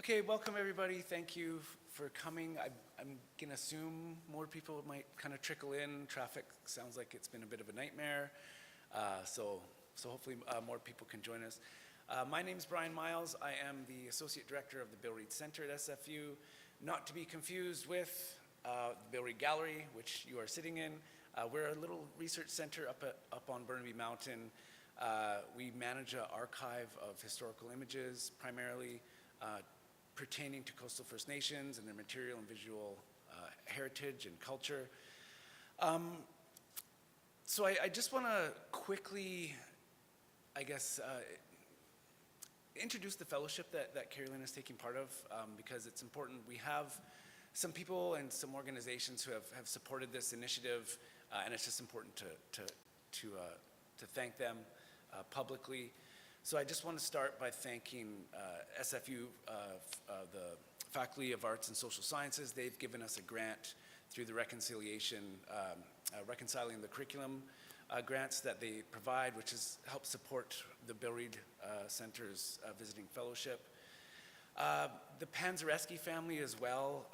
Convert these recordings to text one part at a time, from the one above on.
Okay, welcome everybody. Thank you for coming. I'm gonna assume more people might kind of trickle in. Traffic sounds like it's been a bit of a nightmare. So hopefully more people can join us. My name is Brian Miles. I am the Associate Director of the Bill Reid Center at SFU, not to be confused with the Bill Reid Gallery, which you are sitting in. We're a little research center up on Burnaby Mountain. We manage an archive of historical images, primarily pertaining to coastal First Nations and their material and visual heritage and culture. So I just want to quickly, I guess, introduce the fellowship that Carrielynn is taking part of, because it's important. We have some people and some organizations who have supported this initiative, and it's just important to thank them publicly. So I just want to start by thanking SFU, the Faculty of Arts and Social Sciences. They've given us a grant through the Reconciling the Curriculum grants that they provide, which has helped support the Bill Reid Center's visiting fellowship. The Panzareski family as well,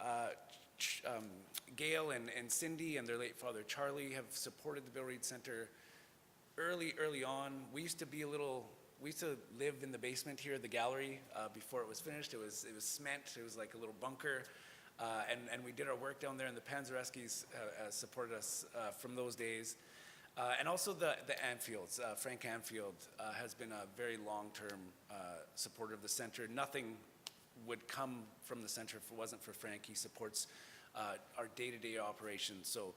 Gail and Cindy and their late father Charlie have supported the Bill Reid Center early on. We used to live in the basement here at the gallery before it was finished. It was cement. It was like a little bunker, and we did our work down there. And the Panzereskis supported us from those days, and also the Anfields. Frank Anfield has been a very long-term supporter of the center. Nothing would come from the center if it wasn't for Frank. He supports our day-to-day operations. So,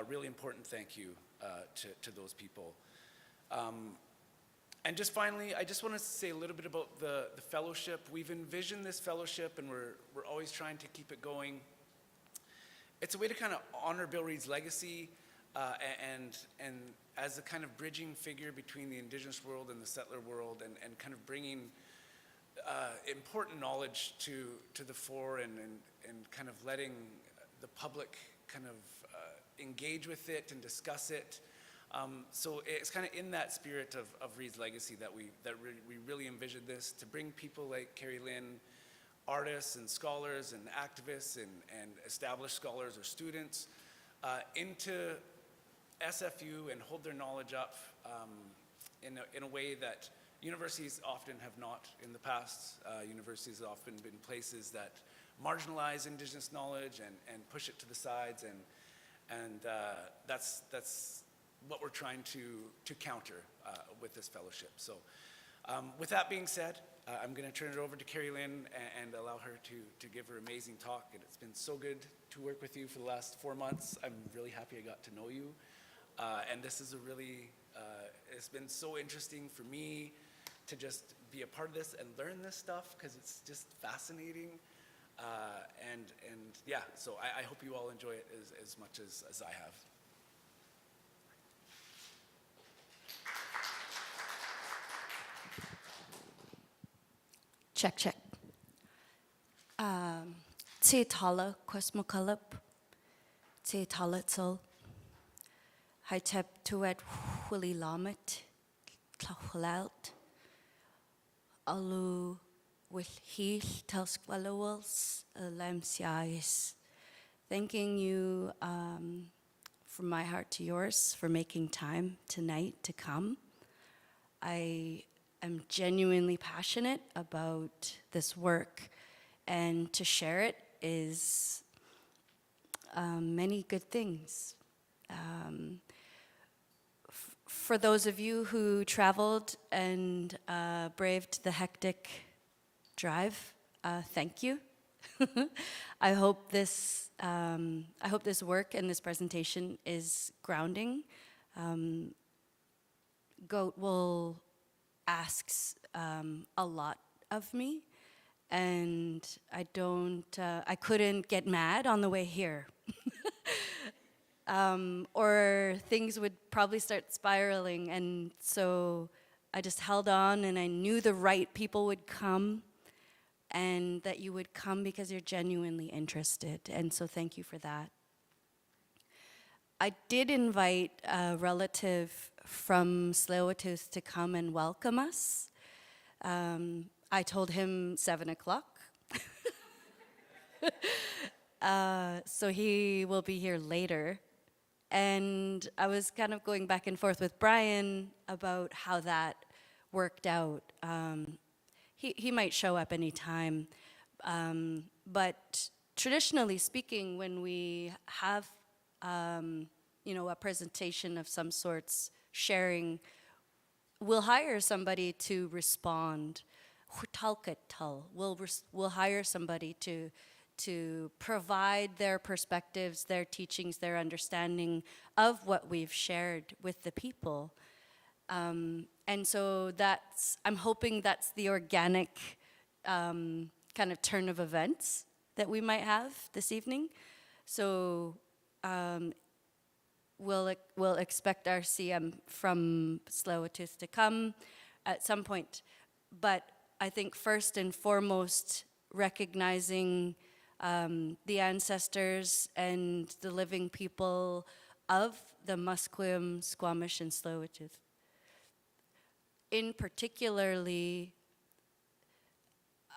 really important thank you to those people. And just finally, I just want to say a little bit about the fellowship. We've envisioned this fellowship, and we're always trying to keep it going. It's a way to kind of honor Bill Reid's legacy, and as a kind of bridging figure between the Indigenous world and the settler world, and kind of bringing important knowledge to the fore, and kind of letting the public kind of engage with it and discuss it. So it's kind of in that spirit of Reid's legacy that we really envisioned this, to bring people like Carrielynn, artists and scholars and activists and established scholars or students into SFU and hold their knowledge up in a way that universities often have not in the past. Universities have often been places that marginalize Indigenous knowledge and push it to the sides, and that's what we're trying to counter with this fellowship. So with that being said, I'm going to turn it over to Carrielynn and allow her to give her amazing talk. And it's been so good to work with you for the last 4 months. I'm really happy I got to know you. And this is it's been so interesting for me to just be a part of this and learn this stuff, because it's just fascinating. And yeah, so I hope you all enjoy it as much as I have. Check. XwChí XwChí XwChí Haitep tuet Hulilamet Tlachulalt Alu with heel Telsqualowals Lemsiais. Thanking you from my heart to yours for making time tonight to come. I'm genuinely passionate about this work, and to share it is many good things. For those of you who traveled and braved the hectic drive, thank you. I hope this work and this presentation is grounding. Goat will asks a lot of me, and I couldn't get mad on the way here. Or things would probably start spiraling, and so I just held on, and I knew the right people would come, and that you would come because you're genuinely interested, and so thank you for that. I did invite a relative from Tsleil-Waututh to come and welcome us. I told him 7 o'clock, So he will be here later. And I was kind of going back and forth with Brian about how that worked out. He might show up anytime. But traditionally speaking, when we have a presentation of some sorts, sharing, we'll hire somebody to respond. We'll hire somebody to provide their perspectives, their teachings, their understanding of what we've shared with the people. And so I'm hoping that's the organic kind of turn of events that we might have this evening. So we'll expect our CM from Tsleil-Waututh to come at some point. But I think first and foremost, recognizing the ancestors and the living people of the Musqueam, Squamish, and Tsleil-Waututh. In particularly,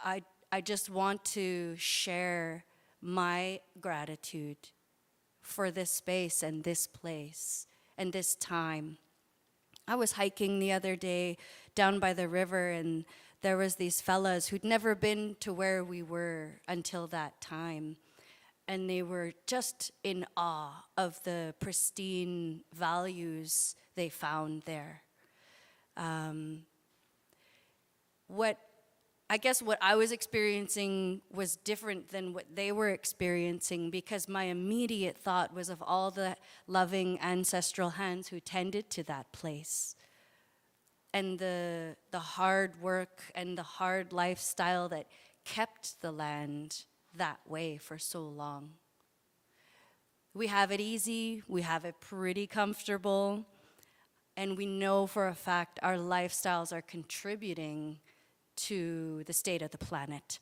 I just want to share my gratitude for this space and this place and this time. I was hiking the other day down by the river, and there was these fellas who'd never been to where we were until that time. And they were just in awe of the pristine values they found there. What I was experiencing was different than what they were experiencing, because my immediate thought was of all the loving ancestral hands who tended to that place, and the hard work and the hard lifestyle that kept the land that way for so long. We have it easy, we have it pretty comfortable, and we know for a fact our lifestyles are contributing to the state of the planet.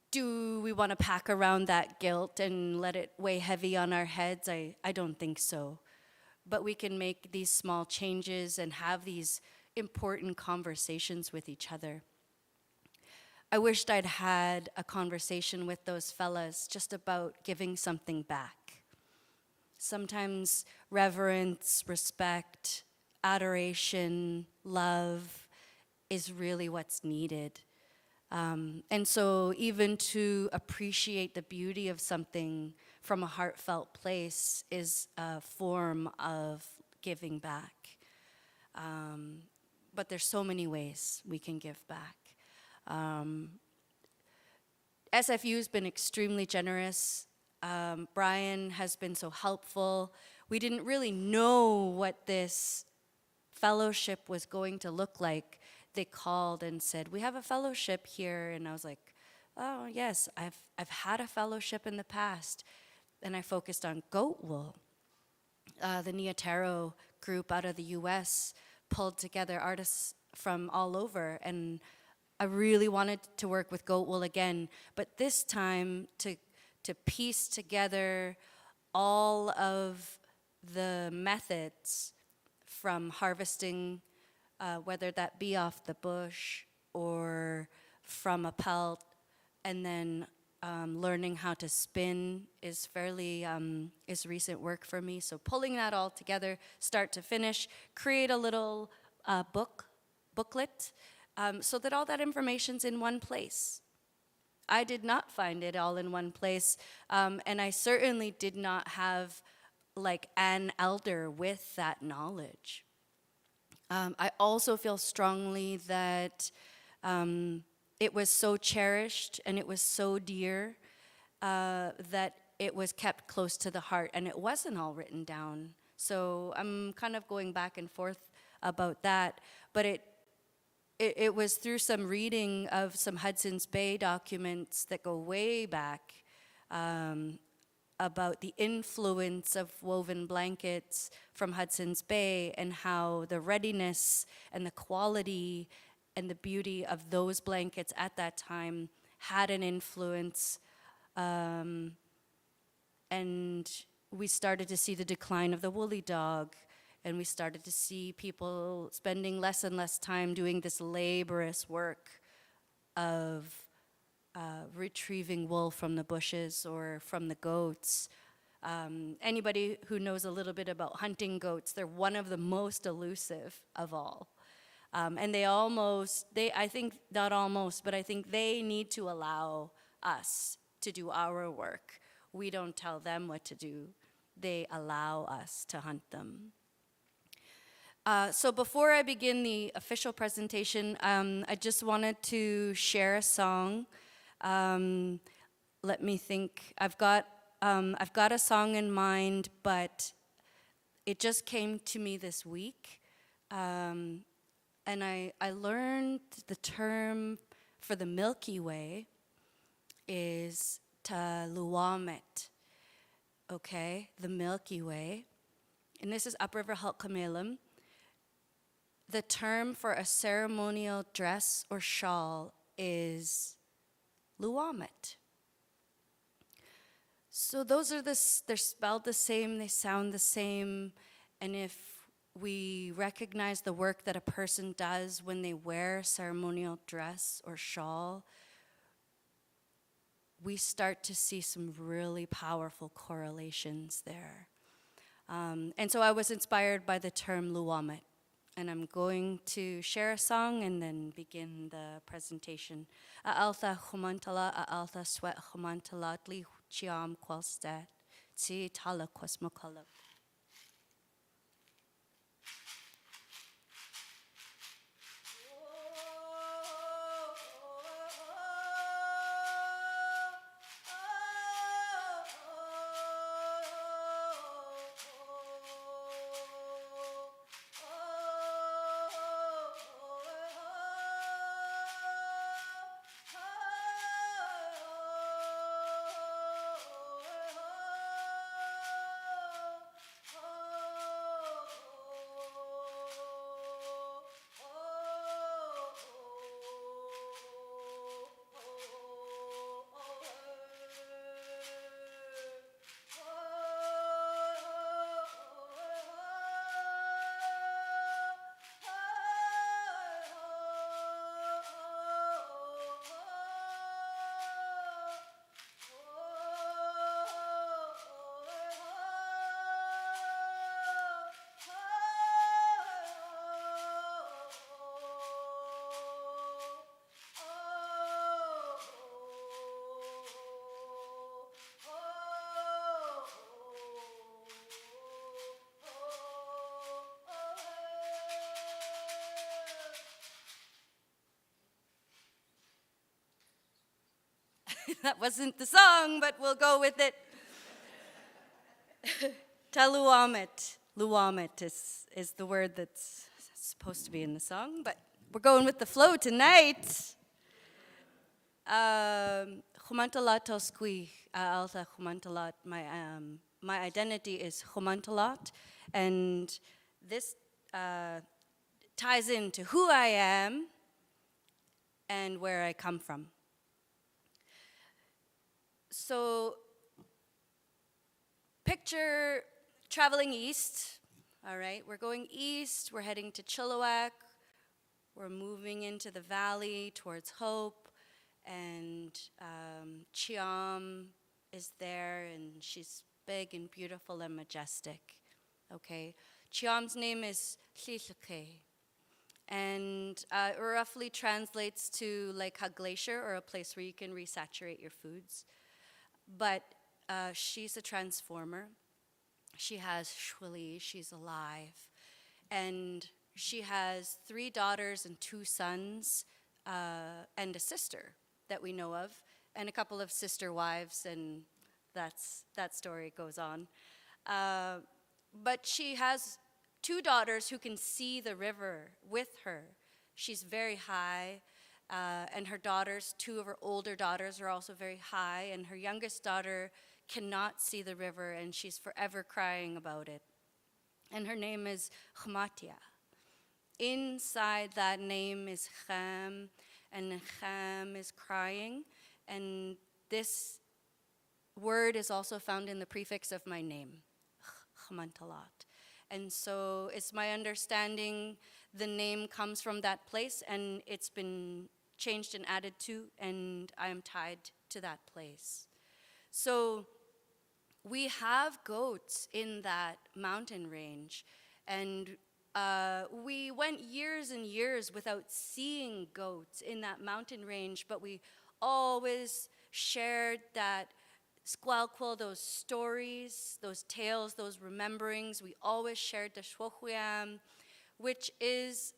Do we want to pack around that guilt and let it weigh heavy on our heads? I don't think so. But we can make these small changes and have these important conversations with each other. I wished I'd had a conversation with those fellas just about giving something back. Sometimes reverence, respect, adoration, love is really what's needed. And so even to appreciate the beauty of something from a heartfelt place is a form of giving back. But there's so many ways we can give back. SFU's been extremely generous. Brian has been so helpful. We didn't really know what this fellowship was going to look like. They called and said, "We have a fellowship here," and I was like, "Oh yes, I've had a fellowship in the past," and I focused on goat wool. The Neotero group out of the U.S. pulled together artists from all over, and I really wanted to work with goat wool again, but this time to piece together all of the methods from harvesting, whether that be off the bush or from a pelt, and then learning how to spin is recent work for me. So pulling that all together, start to finish, create a little booklet, so that all that information's in one place. I did not find it all in one place, and I certainly did not have like an elder with that knowledge. I also feel strongly that it was so cherished and it was so dear that it was kept close to the heart, and it wasn't all written down. So I'm kind of going back and forth about that, but it was through some reading of some Hudson's Bay documents that go way back about the influence of woven blankets from Hudson's Bay and how the readiness and the quality and the beauty of those blankets at that time had an influence. And we started to see the decline of the woolly dog, and we started to see people spending less and less time doing this laborious work of retrieving wool from the bushes or from the goats. Anybody who knows a little bit about hunting goats, they're one of the most elusive of all. And I think not almost, but I think they need to allow us to do our work. We don't tell them what to do. They allow us to hunt them. So before I begin the official presentation, I just wanted to share a song. Let me think. I've got a song in mind, but it just came to me this week. And I learned the term for the Milky Way is Taluamet. Okay, the Milky Way. And this is upriver Halq'emeylem. The term for a ceremonial dress or shawl is Luamet. So those are they're spelled the same, they sound the same, and if we recognize the work that a person does when they wear a ceremonial dress or shawl, we start to see some really powerful correlations there. And so I was inspired by the term Luamet. And I'm going to share a song and then begin the presentation. A'alta Xémóntalot, a'alta XwChí li Cheam qualstat, tsi tala quasmocolab. That wasn't the song, but we'll go with it. Taluamet. Luamet is the word that's supposed to be in the song, but we're going with the flow tonight. Xw'Xmantalot XwChí, alta Xw'Xmantalot. My identity is Xw'Xmantalot, and this ties into who I am and where I come from. So picture traveling east, all right? We're going east, we're heading to Chilliwack, we're moving into the valley towards Hope, and Cheam is there, and she's big and beautiful and majestic, okay? Cheam's name is XwChí, and it roughly translates to like a glacier or a place where you can resaturate your foods. But she's a transformer. She has XwChí, she's alive. And she has 3 daughters and 2 sons, and a sister that we know of, and a couple of sister wives, and that story goes on. But she has 2 daughters who can see the river with her. She's very high. And her daughters, 2 of her older daughters are also very high, and her youngest daughter cannot see the river, and she's forever crying about it. And her name is Xmatia. Inside that name is Cham, and Cham is crying, and this word is also found in the prefix of my name, Xw'Xmantalot. And so it's my understanding the name comes from that place, and it's been changed and added to, and I am tied to that place. So we have goats in that mountain range, and we went years and years without seeing goats in that mountain range, but we always shared that XwChí, those stories, those tales, those rememberings. We always shared the XwChí, which is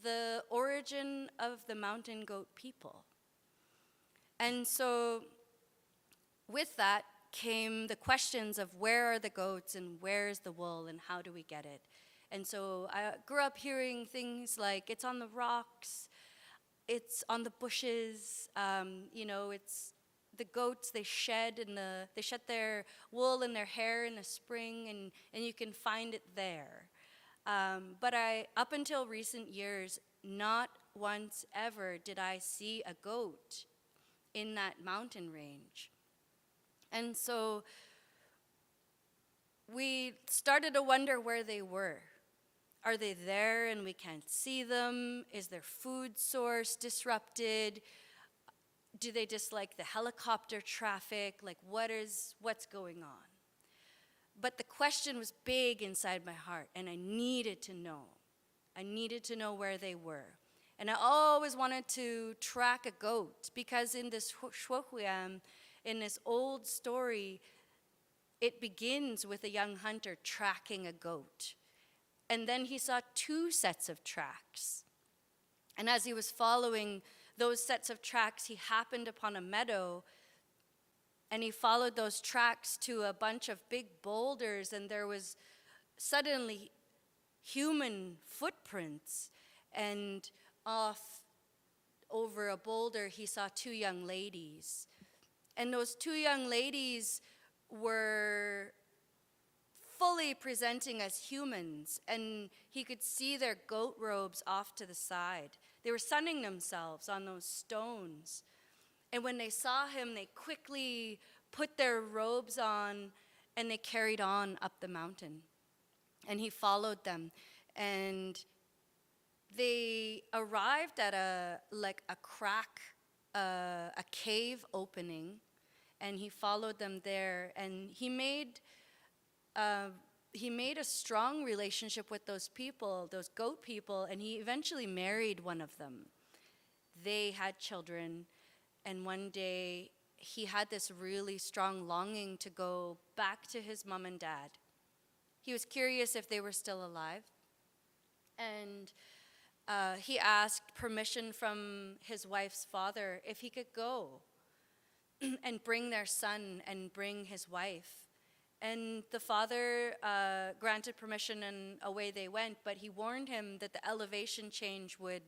the origin of the mountain goat people. And so with that came the questions of where are the goats and where's the wool and how do we get it? And so I grew up hearing things like it's on the rocks, it's on the bushes, it's the goats, they shed their wool and their hair in the spring, and you can find it there. But up until recent years, not once ever did I see a goat in that mountain range. And so we started to wonder where they were. Are they there and we can't see them? Is their food source disrupted? Do they dislike the helicopter traffic? Like, what's going on? But the question was big inside my heart, and I needed to know. I needed to know where they were. And I always wanted to track a goat, because in this XwChí, in this old story, it begins with a young hunter tracking a goat. And then he saw 2 sets of tracks. And as he was following those sets of tracks, he happened upon a meadow, and he followed those tracks to a bunch of big boulders, and there was suddenly human footprints. And off over a boulder, he saw 2 young ladies. And those 2 young ladies were fully presenting as humans, and he could see their goat robes off to the side. They were sunning themselves on those stones. And when they saw him, they quickly put their robes on, and they carried on up the mountain. And he followed them, and they arrived at a crack, a cave opening, and he followed them there, and he made a strong relationship with those people, those goat people, and he eventually married one of them. They had children, and one day he had this really strong longing to go back to his mom and dad. He was curious if they were still alive, and he asked permission from his wife's father if he could go and bring their son and bring his wife. And the father granted permission, and away they went, but he warned him that the elevation change would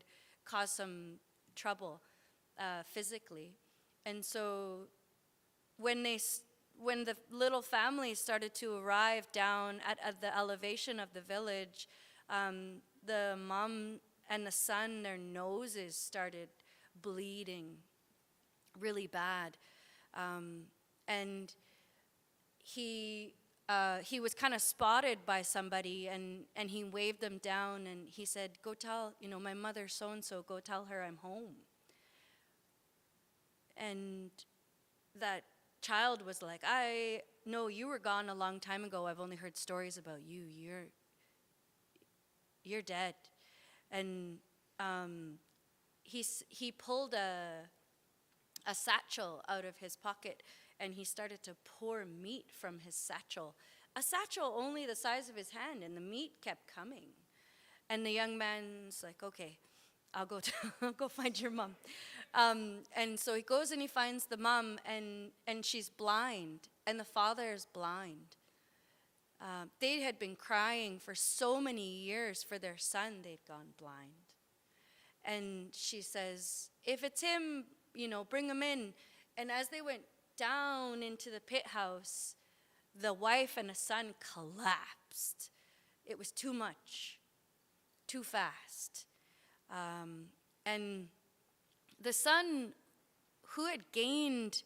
cause some trouble physically. And so when the little family started to arrive down at the elevation of the village, the mom and the son, their noses started bleeding really bad. And he was kind of spotted by somebody, and he waved them down, and he said, go tell, my mother so-and-so, go tell her I'm home. And that child was like, I know you were gone a long time ago. I've only heard stories about you. You're dead. And he pulled a satchel out of his pocket, and he started to pour meat from his satchel. A satchel only the size of his hand, and the meat kept coming. And the young man's like, okay, I'll go I'll go find your mom. And so he goes and he finds the mom, and she's blind, and the father is blind. They had been crying for so many years for their son. They'd gone blind. And she says, if it's him, bring him in. And as they went down into the pit house, the wife and the son collapsed. It was too much, too fast. And the son, who had gained,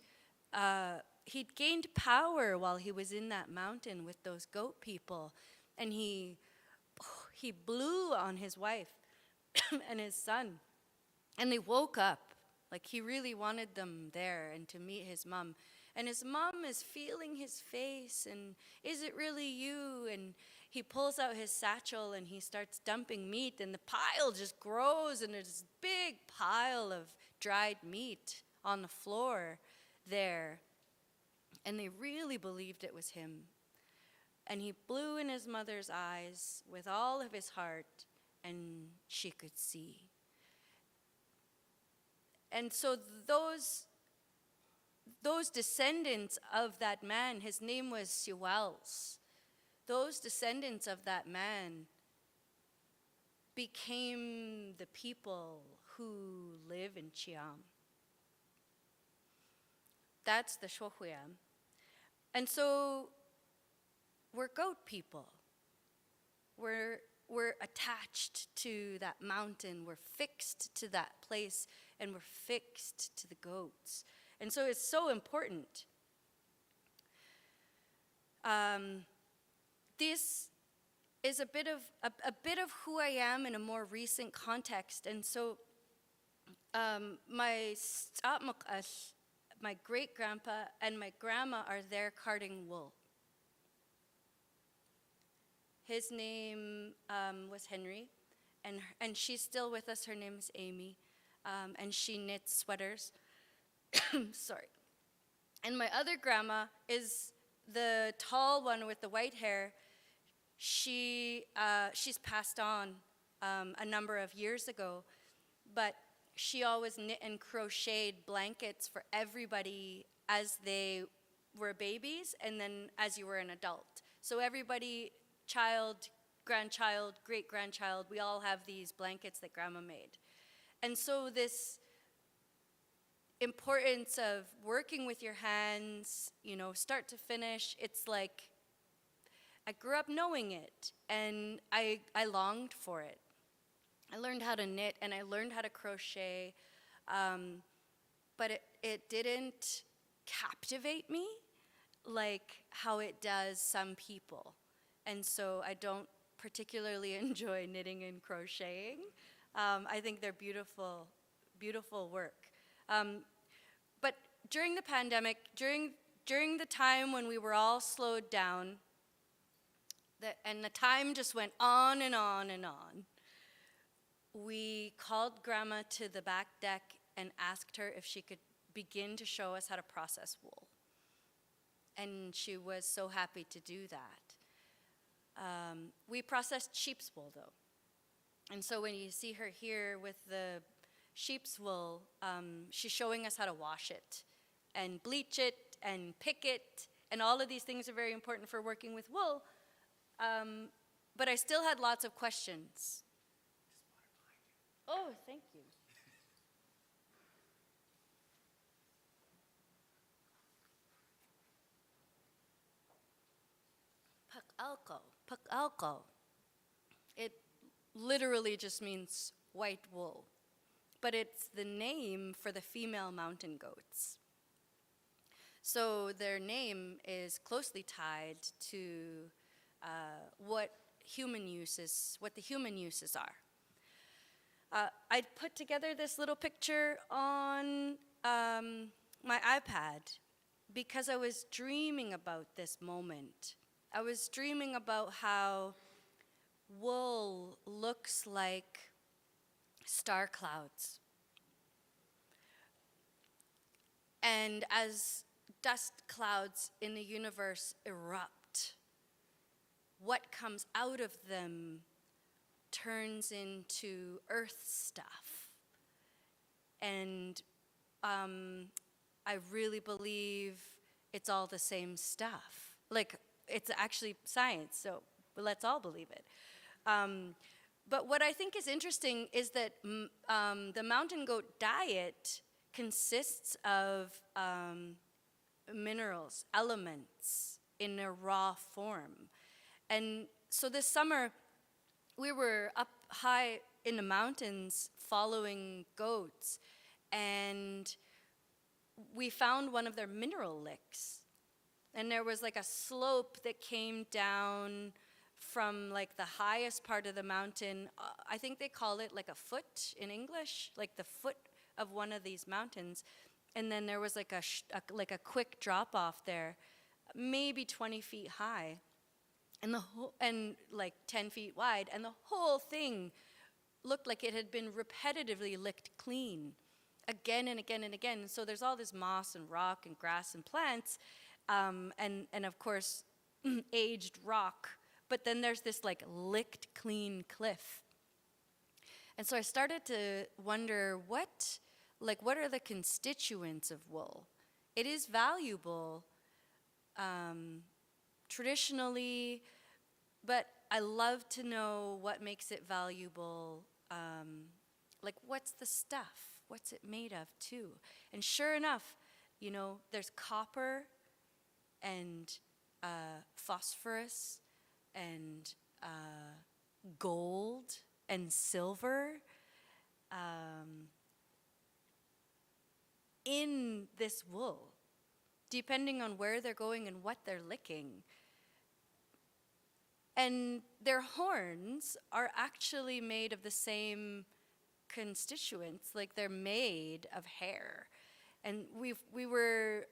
he'd gained power while he was in that mountain with those goat people, and he blew on his wife and his son. And they woke up, like he really wanted them there and to meet his mom. And his mom is feeling his face, and is it really you? And he pulls out his satchel and he starts dumping meat, and the pile just grows, and there's this big pile of dried meat on the floor there. And they really believed it was him. And he blew in his mother's eyes with all of his heart, and she could see. And so those descendants of that man, his name was Sewells, those descendants of that man became the people who live in Cheam. That's the XwChí. And so we're goat people. We're attached to that mountain. We're fixed to that place, and we're fixed to the goats. And so it's so important. This is a bit of who I am in a more recent context. And so my great-grandpa and my grandma are there carding wool. His name was Henry, and she's still with us. Her name is Amy, and she knits sweaters. Sorry. And my other grandma is the tall one with the white hair. She's passed on a number of years ago, but she always knit and crocheted blankets for everybody as they were babies and then as you were an adult. So everybody, child, grandchild, great-grandchild, we all have these blankets that Grandma made. And so this importance of working with your hands, start to finish, it's like I grew up knowing it, and I longed for it. I learned how to knit, and I learned how to crochet, but it didn't captivate me like how it does some people. And so I don't particularly enjoy knitting and crocheting. I think they're beautiful, beautiful work. But during the pandemic, during the time when we were all slowed down, and the time just went on and on and on, we called Grandma to the back deck and asked her if she could begin to show us how to process wool. And she was so happy to do that. We processed sheep's wool, though. And so when you see her here with the sheep's wool, she's showing us how to wash it and bleach it and pick it, and all of these things are very important for working with wool. But I still had lots of questions. Oh, thank you. Pak'alko. It literally just means white wool, but it's the name for the female mountain goats. So their name is closely tied to what the human uses are. I put together this little picture on my iPad because I was dreaming about this moment. I was dreaming about how wool looks like star clouds. And as dust clouds in the universe erupt, what comes out of them turns into earth stuff. And I really believe it's all the same stuff. Like, it's actually science, so let's all believe it. But what I think is interesting is that the mountain goat diet consists of minerals, elements in a raw form. And so this summer, we were up high in the mountains following goats, and we found one of their mineral licks. And there was like a slope that came down from like the highest part of the mountain. I think they call it like a foot in English, like the foot of one of these mountains. And then there was like a quick drop off there, maybe 20 feet high, and like 10 feet wide, and the whole thing looked like it had been repetitively licked clean again and again and again. So there's all this moss and rock and grass and plants, and of course aged rock. But then there's this like licked clean cliff. And so I started to wonder what are the constituents of wool? It is valuable traditionally, but I love to know what makes it valuable. Like, what's the stuff? What's it made of, too? And sure enough, there's copper and phosphorus and gold and silver in this wool, depending on where they're going and what they're licking. And their horns are actually made of the same constituents, like they're made of hair. And we were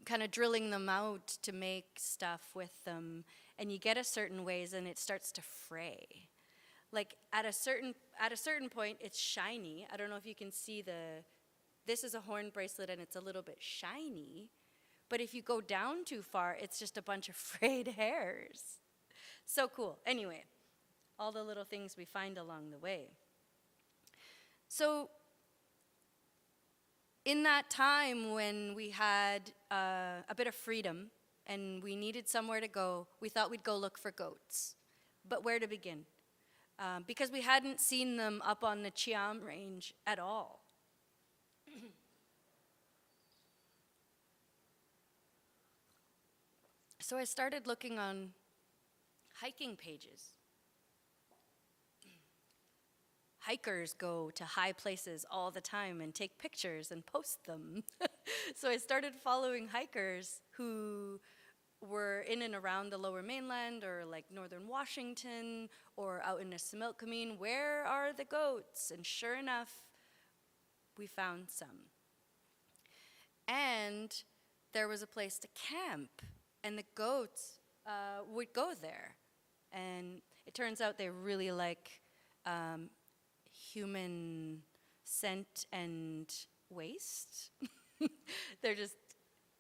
kind of drilling them out to make stuff with them, and you get a certain ways and it starts to fray. Like at a certain point it's shiny. I don't know if you can see this is a horn bracelet and it's a little bit shiny, but if you go down too far it's just a bunch of frayed hairs. So cool. Anyway, all the little things we find along the way. So in that time when we had a bit of freedom and we needed somewhere to go, we thought we'd go look for goats. But where to begin? Because we hadn't seen them up on the Cheam range at all. So I started looking on hiking pages. Hikers go to high places all the time and take pictures and post them. So I started following hikers who were in and around the Lower Mainland or like northern Washington or out in Xémóntalot. Where are the goats? And sure enough, we found some. And there was a place to camp, and the goats would go there. And it turns out they really like human scent and waste. They're just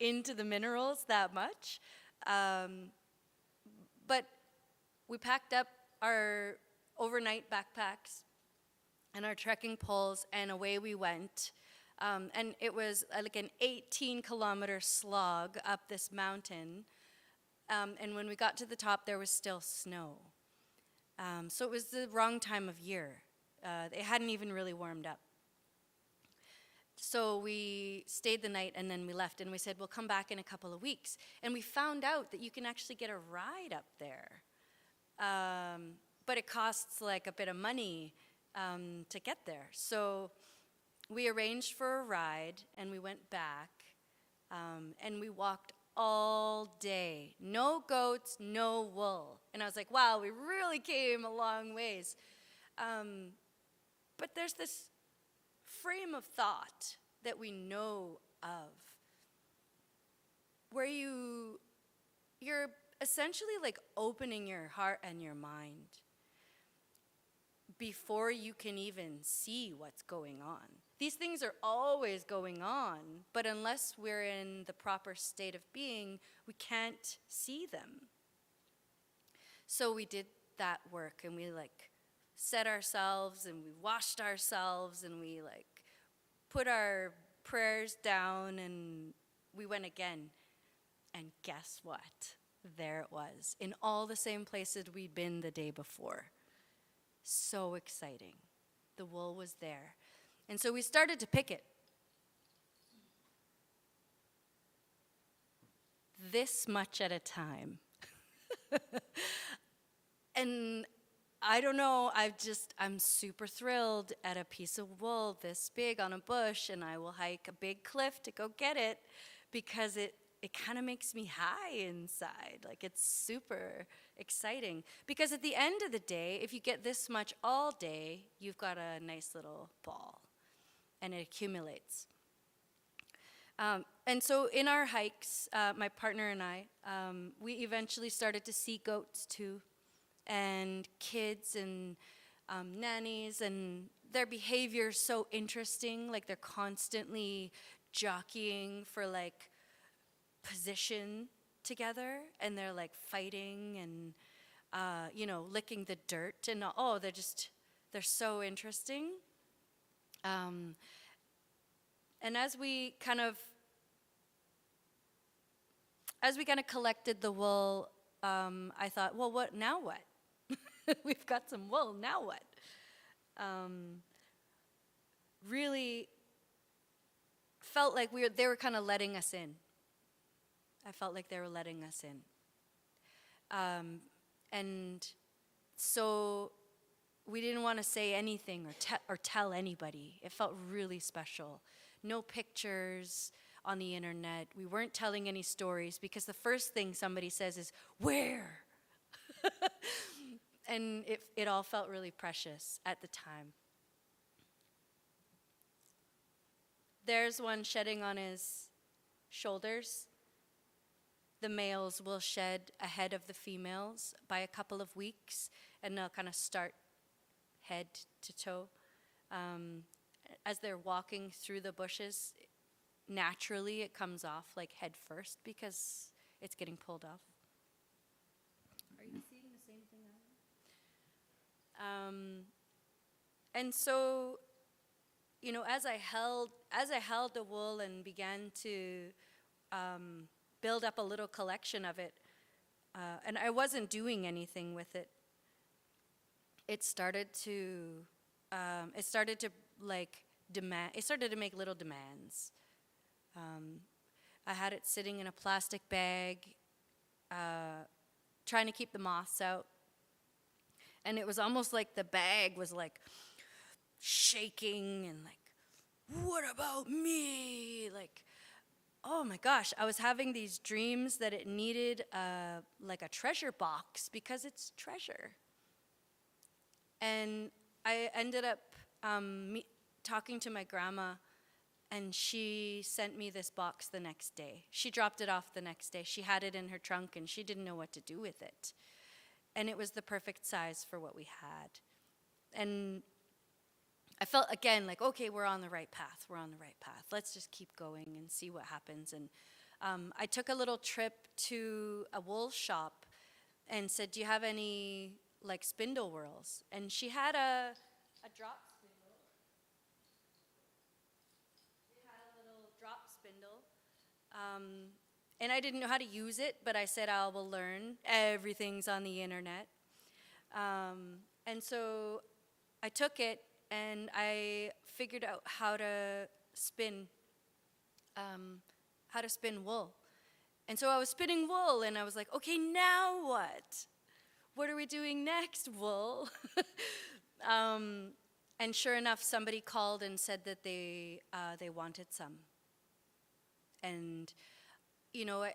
into the minerals that much. But we packed up our overnight backpacks and our trekking poles, and away we went. And it was like an 18-kilometer slog up this mountain. And when we got to the top, there was still snow. So it was the wrong time of year. It hadn't even really warmed up. So we stayed the night and then we left, and we said, we'll come back in a couple of weeks. And we found out that you can actually get a ride up there. But it costs like a bit of money to get there. So we arranged for a ride and we went back, and we walked all day. No goats, no wool. And I was like, wow, we really came a long ways. But there's this frame of thought that we know of where you're essentially like opening your heart and your mind before you can even see what's going on. These things are always going on, but unless we're in the proper state of being, we can't see them. So we did that work, and we like set ourselves, and we washed ourselves, and we like put our prayers down, and we went again. And guess what? There it was, in all the same places we'd been the day before. So exciting. The wool was there. And so we started to pick it. This much at a time. And I don't know, I'm super thrilled at a piece of wool this big on a bush, and I will hike a big cliff to go get it because it kind of makes me high inside. Like, it's super exciting. Because at the end of the day, if you get this much all day, you've got a nice little ball, and it accumulates. And so in our hikes, my partner and I, we eventually started to see goats too, and kids and nannies, and their behavior is so interesting. Like, they're constantly jockeying for like position together, and they're like fighting and licking the dirt, and they're so interesting. And as we kind of collected the wool, I thought, well, what now? What? We've got some wool. Now what? Really felt like they were kind of letting us in. I felt like they were letting us in. And so we didn't want to say anything or tell anybody. It felt really special. No pictures on the internet. We weren't telling any stories, because the first thing somebody says is, "Where?" And it all felt really precious at the time. There's one shedding on his shoulders. The males will shed ahead of the females by a couple of weeks, and they'll kind of start head to toe. As they're walking through the bushes, naturally it comes off like head first because it's getting pulled off. Are you seeing the same thing, Alan? And so, as I held the wool and began to build up a little collection of it, and I wasn't doing anything with it, it started to make little demands. I had it sitting in a plastic bag, trying to keep the moths out. And it was almost like the bag was like shaking and like, what about me? Like, oh my gosh, I was having these dreams that it needed like a treasure box because it's treasure. And I ended up talking to my grandma, and she sent me this box the next day. She dropped it off the next day. She had it in her trunk, and she didn't know what to do with it. And it was the perfect size for what we had. And I felt, again, like, okay, we're on the right path. We're on the right path. Let's just keep going and see what happens. And I took a little trip to a wool shop and said, do you have any, like, spindle whorls? And she had a drop spindle. It had a little drop spindle. And I didn't know how to use it, but I said, I will learn. Everything's on the internet. And so I took it, and I figured out how to spin wool. And so I was spinning wool, and I was like, okay, now what? What are we doing next, wool? And sure enough, somebody called and said that they wanted some. And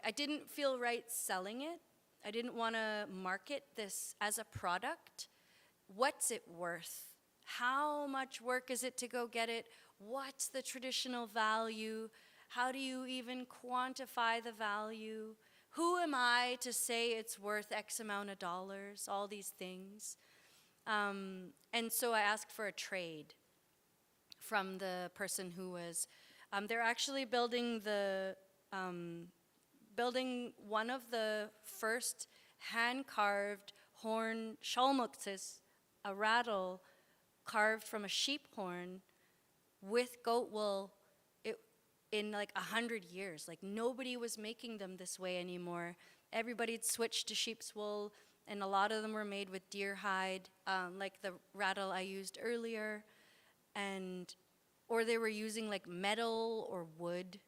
I didn't feel right selling it. I didn't want to market this as a product. What's it worth? How much work is it to go get it? What's the traditional value? How do you even quantify the value? Who am I to say it's worth X amount of dollars? All these things. And so I asked for a trade from the person who was, they're actually building one of the first hand-carved horn Xémóntalot, a rattle carved from a sheep horn with goat wool in like 100 years. Like, nobody was making them this way anymore. Everybody had switched to sheep's wool, and a lot of them were made with deer hide, like the rattle I used earlier, or they were using like metal or wood.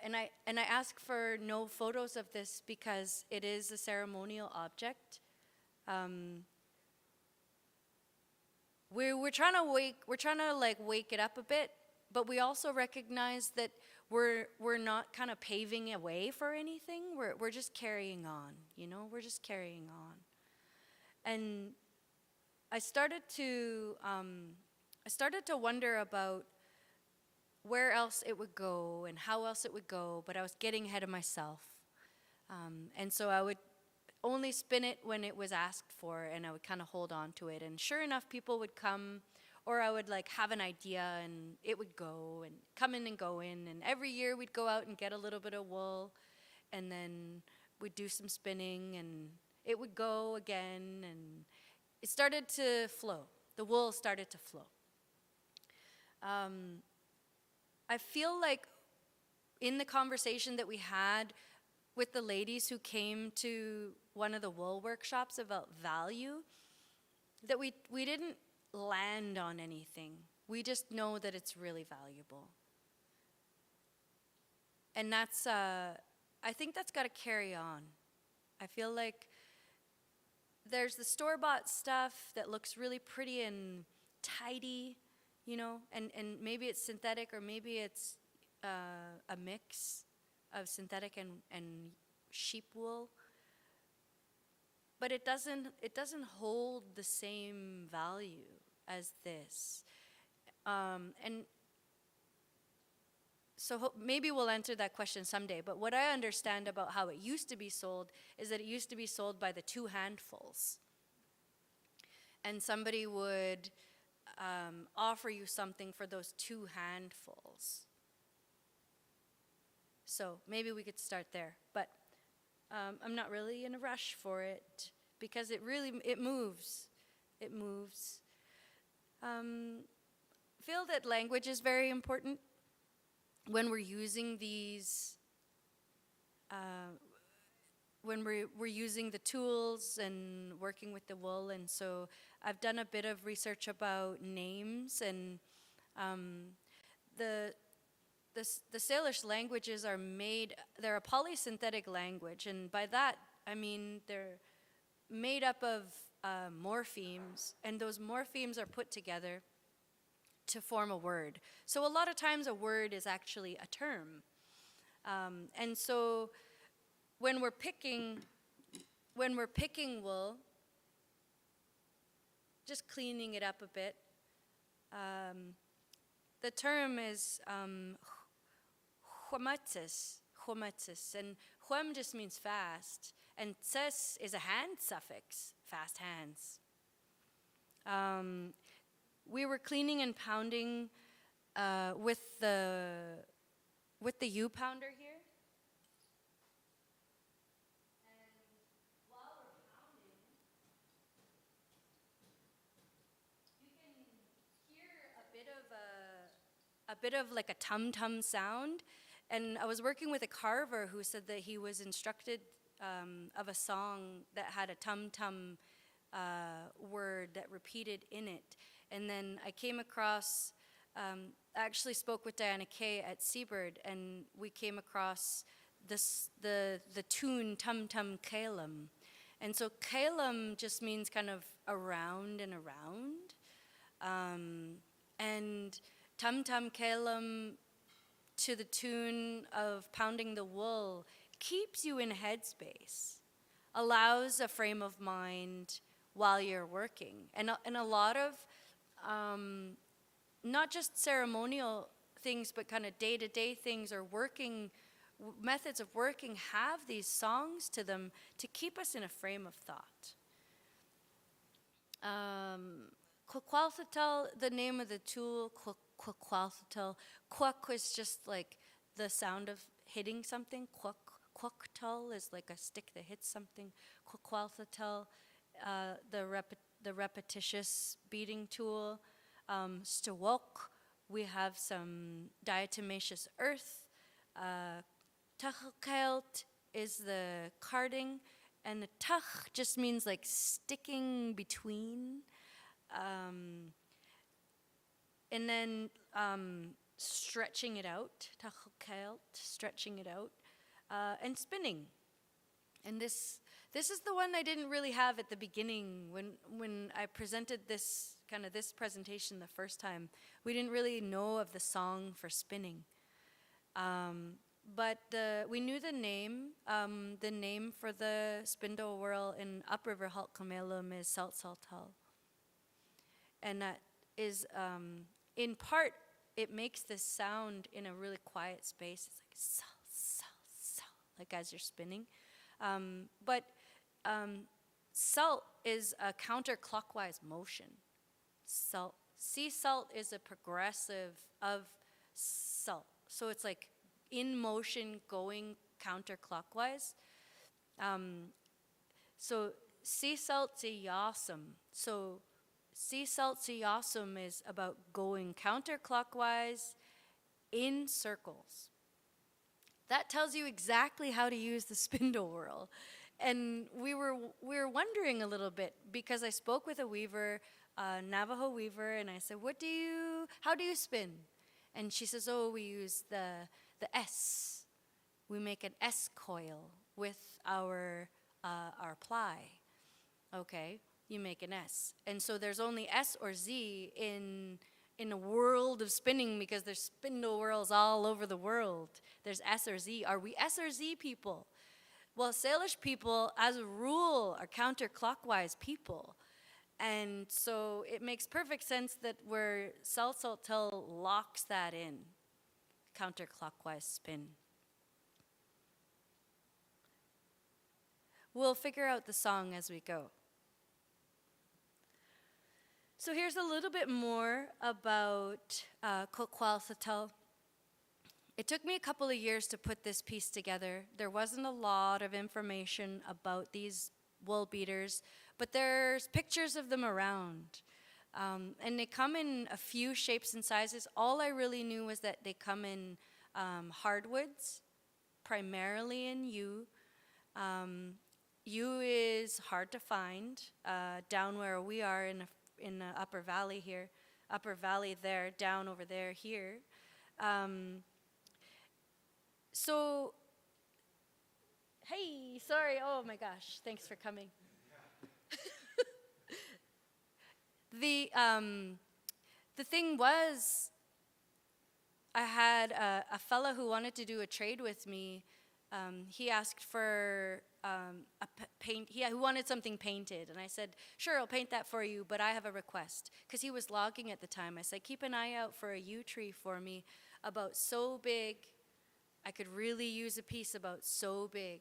And I asked for no photos of this because it is a ceremonial object. We're trying to wake it up a bit, but we also recognize that we're not kind of paving a way for anything. We're just carrying on, you know? We're just carrying on. And I started to wonder about where else it would go and how else it would go, but I was getting ahead of myself. And so I would only spin it when it was asked for, and I would kind of hold on to it. And sure enough, people would come, or I would like have an idea and it would go and come in and go in. And every year we'd go out and get a little bit of wool, and then we'd do some spinning, and it would go again, and it started to flow. The wool started to flow. I feel like in the conversation that we had with the ladies who came to one of the wool workshops about value, that we didn't land on anything. We just know that it's really valuable. And that's, I think that's got to carry on. I feel like there's the store-bought stuff that looks really pretty and tidy, you know, and maybe it's synthetic, or maybe it's a mix of synthetic and sheep wool. But it doesn't hold the same value as this. And so maybe we'll answer that question someday. But what I understand about how it used to be sold is that it used to be sold by the 2 handfuls. And somebody would offer you something for those 2 handfuls. So maybe we could start there. But I'm not really in a rush for it, because it moves. It moves. Feel that language is very important when we're using these, when we're using the tools and working with the wool. And so I've done a bit of research about names, and the Salish languages they're a polysynthetic language, and by that I mean they're made up of morphemes, and those morphemes are put together to form a word. So a lot of times a word is actually a term. And so when we're picking wool, just cleaning it up a bit, the term is Xw'chí, and Xw'm just means fast, and tses is a hand suffix, fast hands. We were cleaning and pounding with the U pounder here. And while we're pounding, you can hear a bit of like a tum-tum sound. And I was working with a carver who said that he was instructed of a song that had a tum-tum word that repeated in it. And then I came across, I actually spoke with Diana Kay at Seabird, and we came across the tune Tum-Tum Halq'emeylem. And so Halq'emeylem just means kind of around and around. And Tum-Tum Halq'emeylem, to the tune of pounding the wool, keeps you in headspace, allows a frame of mind while you're working. And a lot of, not just ceremonial things, but kind of day-to-day things, or methods of working have these songs to them to keep us in a frame of thought. XwChí, the name of the tool, XwChí. Quack is just like the sound of hitting something. XwChí is like a stick that hits something. XwChí, the repetitious beating tool. XwChí, we have some diatomaceous earth. Tachelt is the carding, and the tach just means like sticking between. And then stretching it out, tachelt, stretching it out, and spinning. And this is the one I didn't really have at the beginning when I presented this presentation the first time. We didn't really know of the song for spinning. But we knew the name. The name for the spindle whorl in upriver Halq'emeylem is Xémóntalot. And that is, in part, it makes this sound in a really quiet space. It's like salt, like as you're spinning. But salt is a counterclockwise motion. Salt, sea salt is a progressive of salt. So it's like in motion going counterclockwise. So sea salt awesome. So sea salt awesome is about going counterclockwise in circles. That tells you exactly how to use the spindle whorl. And we were wondering a little bit because I spoke with a weaver, Navajo weaver, and I said, how do you spin? And she says, oh, we use the S. We make an S coil with our ply. Okay, you make an S. And so there's only S or Z in a world of spinning because there's spindle whorls all over the world. There's S or Z. Are we S or Z people? Well, Salish people, as a rule, are counterclockwise people. And so it makes perfect sense that where Xw'chí locks that in, counterclockwise spin. We'll figure out the song as we go. So here's a little bit more about XwChí. It took me a couple of years to put this piece together. There wasn't a lot of information about these wool beaters, but there's pictures of them around. And they come in a few shapes and sizes. All I really knew was that they come in hardwoods, primarily in yew. Yew is hard to find down where we are in the upper valley here, upper valley there, down over there here. So, hey, sorry, oh my gosh, thanks for coming. The thing was, I had a fella who wanted to do a trade with me. He asked for he wanted something painted, and I said, sure, I'll paint that for you, but I have a request, because he was logging at the time. I said, keep an eye out for a yew tree for me, about so big. I could really use a piece about so big.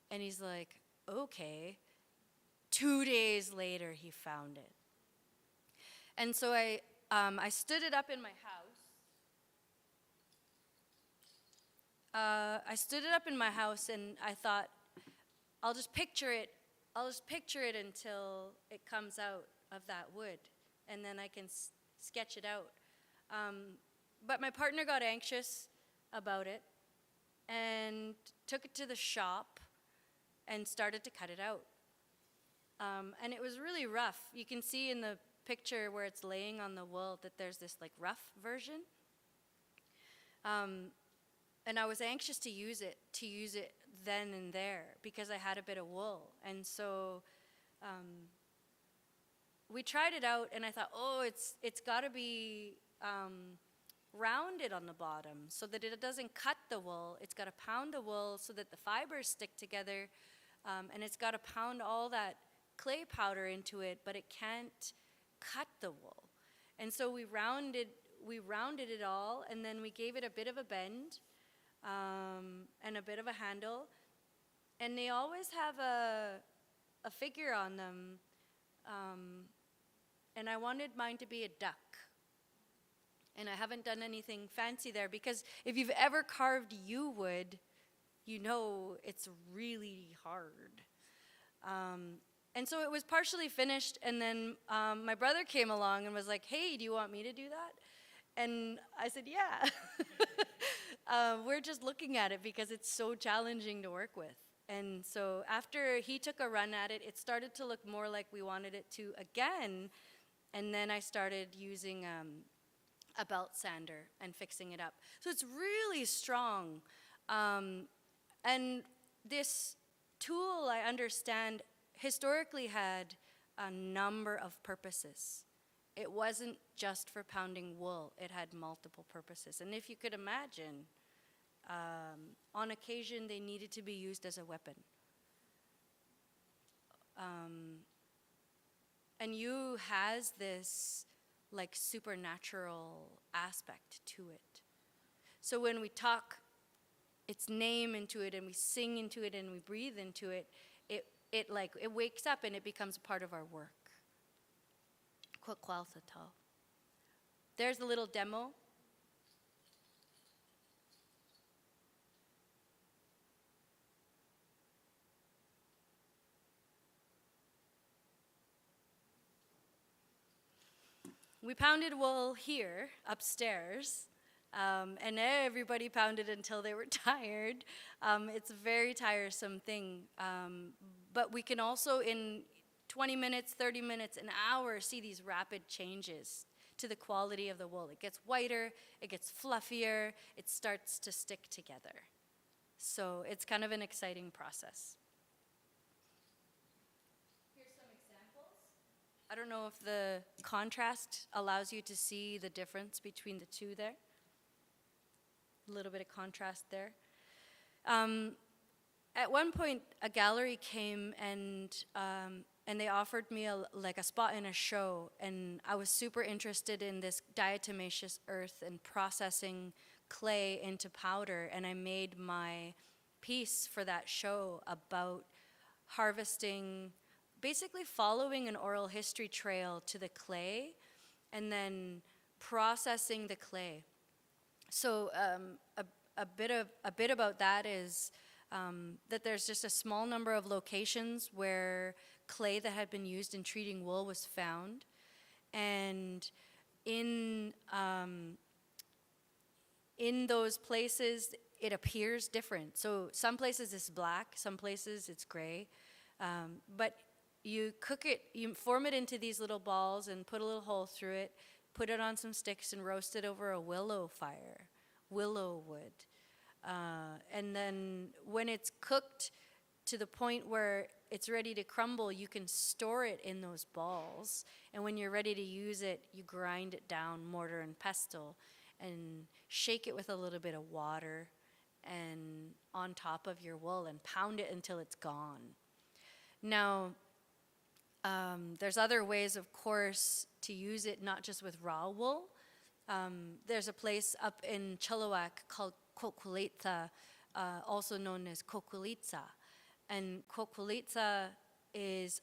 And he's like, okay. 2 days later, he found it. And so I stood it up in my house. I stood it up in my house, and I thought, I'll just picture it until it comes out of that wood, and then I can sketch it out. But my partner got anxious about it and took it to the shop and started to cut it out. And it was really rough. You can see in the picture where it's laying on the wool that there's this like rough version. And I was anxious to use it then and there because I had a bit of wool. And so we tried it out, and I thought, oh, it's got to be rounded on the bottom so that it doesn't cut the wool. It's got to pound the wool so that the fibers stick together, and it's got to pound all that clay powder into it, but it can't cut the wool. And so we rounded it all, and then we gave it a bit of a bend and a bit of a handle. And they always have a figure on them, and I wanted mine to be a duck. And I haven't done anything fancy there, because if you've ever carved yew wood, you know it's really hard. And so it was partially finished, and then my brother came along and was like, hey, do you want me to do that? And I said, yeah. We're just looking at it because it's so challenging to work with. And so after he took a run at it, it started to look more like we wanted it to again. And then I started using a belt sander and fixing it up. So it's really strong. And this tool, I understand, historically had a number of purposes. it wasn't just for pounding wool, it had multiple purposes. And if you could imagine, on occasion they needed to be used as a weapon. And yew has this like supernatural aspect to it. So when we talk its name into it and we sing into it and we breathe into it, it wakes up and it becomes a part of our work. XwChí. There's a little demo. We pounded wool here, upstairs, and everybody pounded until they were tired. It's a very tiresome thing, but we can also, in 20 minutes, 30 minutes, an hour, see these rapid changes to the quality of the wool. It gets whiter, it gets fluffier, it starts to stick together. So it's kind of an exciting process. I don't know if the contrast allows you to see the difference between the two there. A little bit of contrast there. At one point, a gallery came and they offered me a spot in a show, and I was super interested in this diatomaceous earth and processing clay into powder, and I made my piece for that show about harvesting, basically following an oral history trail to the clay and then processing the clay. So a bit about that is that there's just a small number of locations where clay that had been used in treating wool was found, and in those places it appears different. So some places it's black, some places it's gray, but you cook it, you form it into these little balls and put a little hole through it, put it on some sticks and roast it over a willow fire, willow wood. And then when it's cooked to the point where it's ready to crumble, you can store it in those balls. And when you're ready to use it, you grind it down, mortar and pestle, and shake it with a little bit of water and on top of your wool and pound it until it's gone. Now, there's other ways, of course, to use it, not just with raw wool. There's a place up in Chilliwack called XwChí, also known as Coquilitza. And Coquilitza is,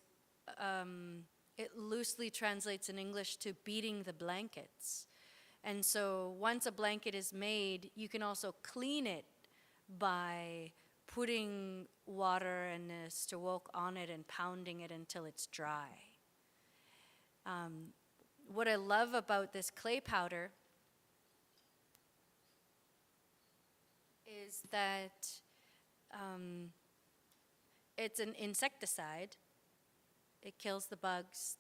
it loosely translates in English to beating the blankets. And so once a blanket is made, you can also clean it by putting water and XwChí on it and pounding it until it's dry. What I love about this clay powder is that it's an insecticide. It kills the bugs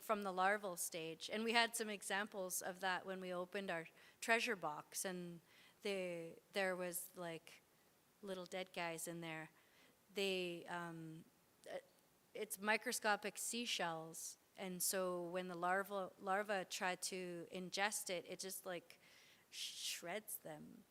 from the larval stage. And we had some examples of that when we opened our treasure box, and there was like little dead guys in there. It's microscopic seashells, and so when the larva tried to ingest it, it just like shreds them.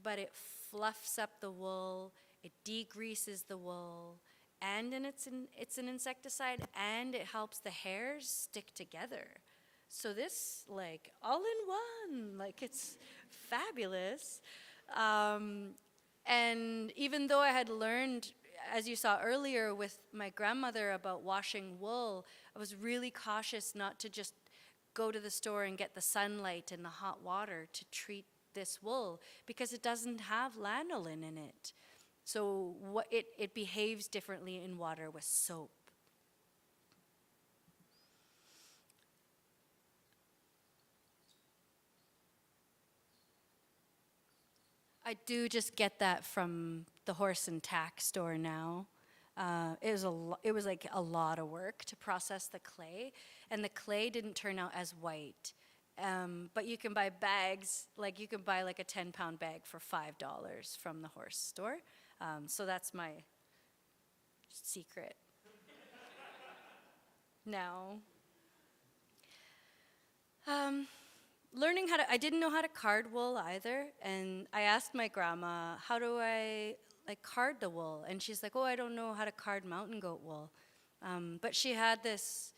But it fluffs up the wool, it degreases the wool, and then it's an insecticide, and it helps the hairs stick together. So this, like, all in one, like, it's fabulous. And even though I had learned, as you saw earlier with my grandmother, about washing wool, I was really cautious not to just go to the store and get the sunlight and the hot water to treat this wool, because it doesn't have lanolin in it. So it behaves differently in water with soap. I do just get that from the horse and tack store now. It was like a lot of work to process the clay, and the clay didn't turn out as white. But you can buy bags, like you can buy like a 10-pound bag for $5 from the horse store. So that's my secret. Now, Learning how to, I didn't know how to card wool either, and I asked my grandma, how do I like card the wool? And she's like, oh, I don't know how to card mountain goat wool. But she had this,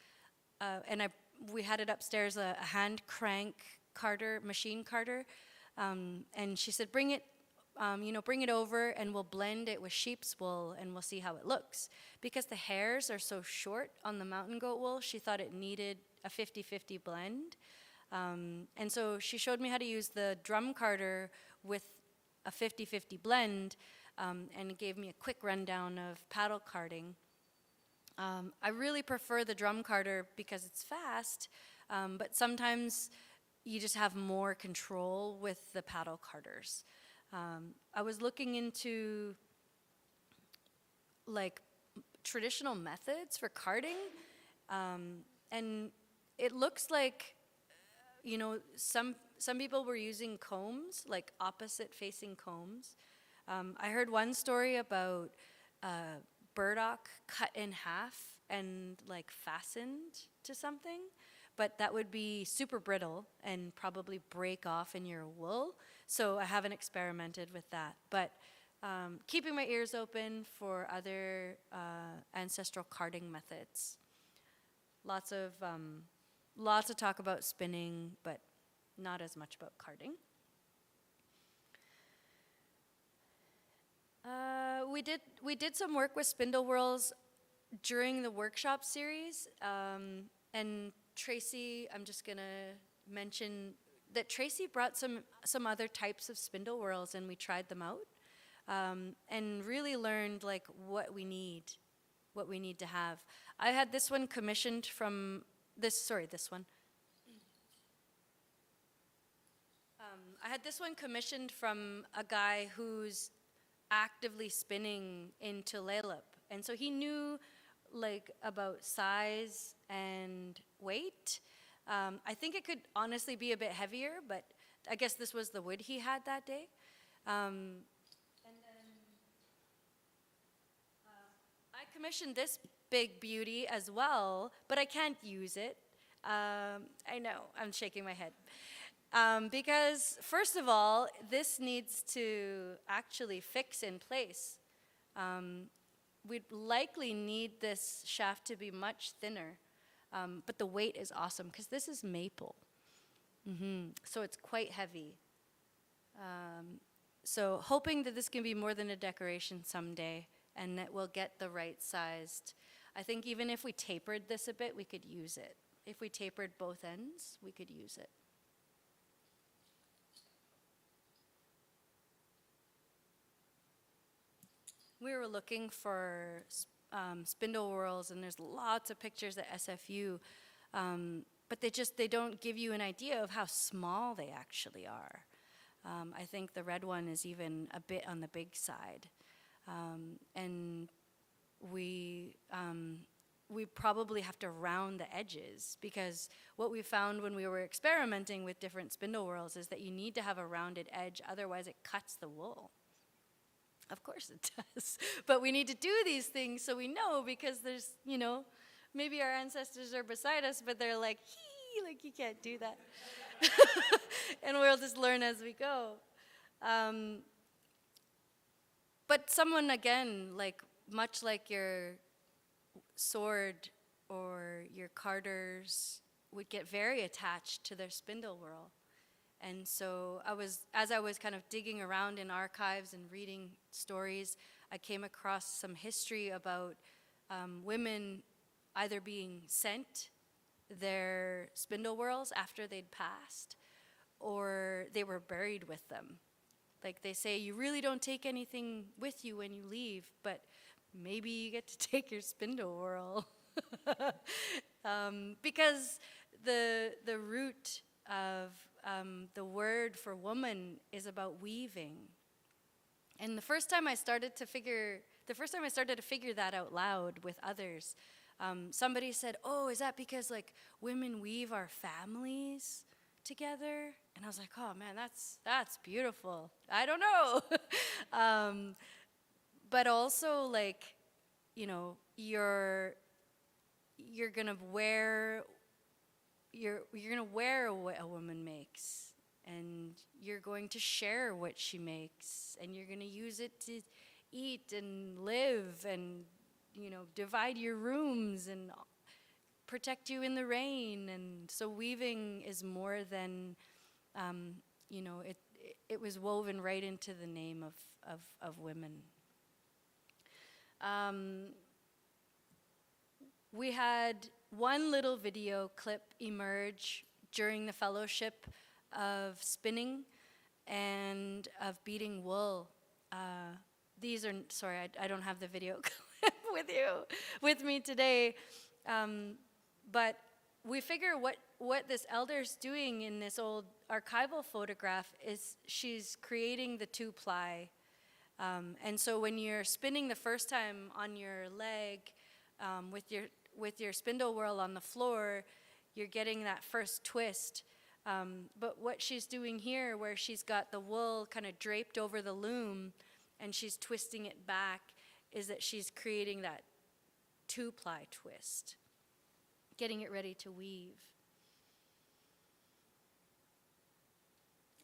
we had it upstairs, a hand crank carder, machine carder, and she said, bring it, bring it over and we'll blend it with sheep's wool and we'll see how it looks. Because the hairs are so short on the mountain goat wool, she thought it needed a 50-50 blend. And so she showed me how to use the drum carder with a 50-50 blend, and gave me a quick rundown of paddle carding. I really prefer the drum carder because it's fast, but sometimes you just have more control with the paddle carders. I was looking into like traditional methods for carding, and it looks like, some people were using combs, like opposite facing combs. I heard one story about burdock cut in half and like fastened to something, but that would be super brittle and probably break off in your wool. So I haven't experimented with that, but keeping my ears open for other ancestral carding methods. Lots of talk about spinning, but not as much about carding. We did some work with spindle whorls during the workshop series, and Tracy, I'm just gonna mention that Tracy brought some other types of spindle whorls, and we tried them out, and really learned like what we need to have. I had this one commissioned from this one. I had this one commissioned from a guy who's actively spinning in Tulelep. And so he knew like about size and weight. I think it could honestly be a bit heavier, but I guess this was the wood he had that day. And then I commissioned this big beauty as well, but I can't use it. I know, I'm shaking my head. Because first of all, this needs to actually fix in place. We'd likely need this shaft to be much thinner, but the weight is awesome because this is maple. So it's quite heavy. So hoping that this can be more than a decoration someday and that we'll get the right sized. I think even if we tapered this a bit, we could use it. If we tapered both ends, we could use it. We were looking for spindle whorls, and there's lots of pictures at SFU, but they don't give you an idea of how small they actually are. I think the red one is even a bit on the big side, and we probably have to round the edges, because what we found when we were experimenting with different spindle whorls is that you need to have a rounded edge, otherwise it cuts the wool. Of course it does. But we need to do these things so we know, because there's, maybe our ancestors are beside us, but they're like, like you can't do that. And we'll just learn as we go. But someone, again, much like your sword or your carders, would get very attached to their spindle whorl. And so as I was kind of digging around in archives and reading stories, I came across some history about women either being sent their spindle whorls after they'd passed, or they were buried with them. Like they say, you really don't take anything with you when you leave, but maybe you get to take your spindle whorl. Because the root of the word for woman is about weaving. And the first time I started to figure that out loud with others, somebody said, "Oh, is that because women weave our families together?" And I was like, "Oh man, that's beautiful." I don't know, but also you're gonna wear you're going to wear what a woman makes, and you're going to share what she makes, and you're going to use it to eat and live and, divide your rooms and protect you in the rain. And so weaving is more than, it was woven right into the name of women. We had one little video clip emerge during the fellowship of spinning and of beating wool. These are, sorry, I don't have the video clip with me today. But we figure what this elder's doing in this old archival photograph is she's creating the 2-ply. And so when you're spinning the first time on your leg with your spindle whirl on the floor, you're getting that first twist. But what she's doing here, where she's got the wool kind of draped over the loom and she's twisting it back, is that she's creating that 2-ply twist, getting it ready to weave.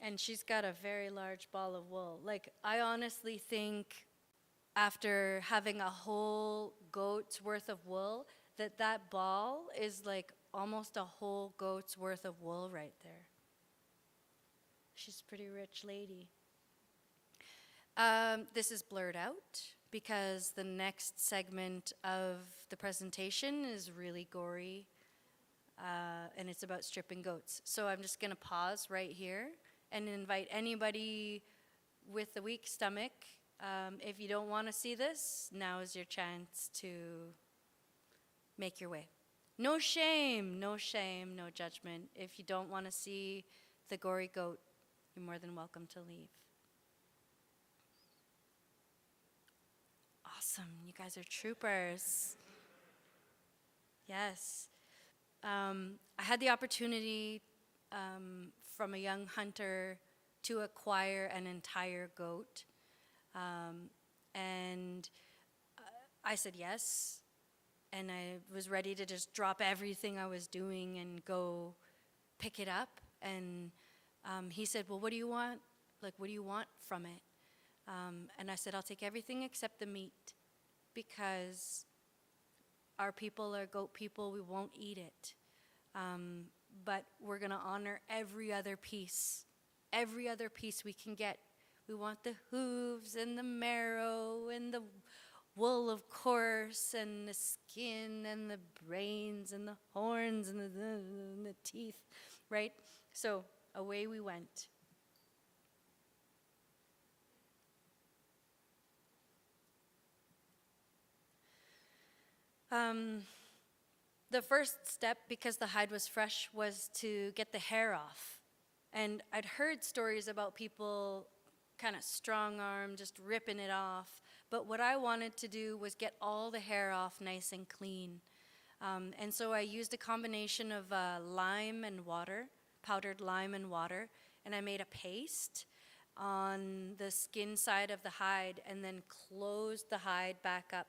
And she's got a very large ball of wool. Like, I honestly think after having a whole goat's worth of wool, that ball is like almost a whole goat's worth of wool right there. She's a pretty rich lady. This is blurred out because the next segment of the presentation is really gory, and it's about stripping goats. So I'm just going to pause right here and invite anybody with a weak stomach. If you don't want to see this, now is your chance to make your way. No shame, no judgment. If you don't want to see the gory goat, you're more than welcome to leave. Awesome, you guys are troopers. Yes. I had the opportunity from a young hunter to acquire an entire goat. And I said yes. And I was ready to just drop everything I was doing and go pick it up. And he said, well, what do you want? Like, what do you want from it? And I said, I'll take everything except the meat, because our people are goat people, we won't eat it. But we're gonna honor every other piece we can get. We want the hooves and the marrow and the wool, of course, and the skin and the brains and the horns and the teeth, right? So away we went. The first step, because the hide was fresh, was to get the hair off. And I'd heard stories about people kind of strong-arm, just ripping it off. But what I wanted to do was get all the hair off nice and clean. And so I used a combination of lime and water, powdered lime and water, and I made a paste on the skin side of the hide and then closed the hide back up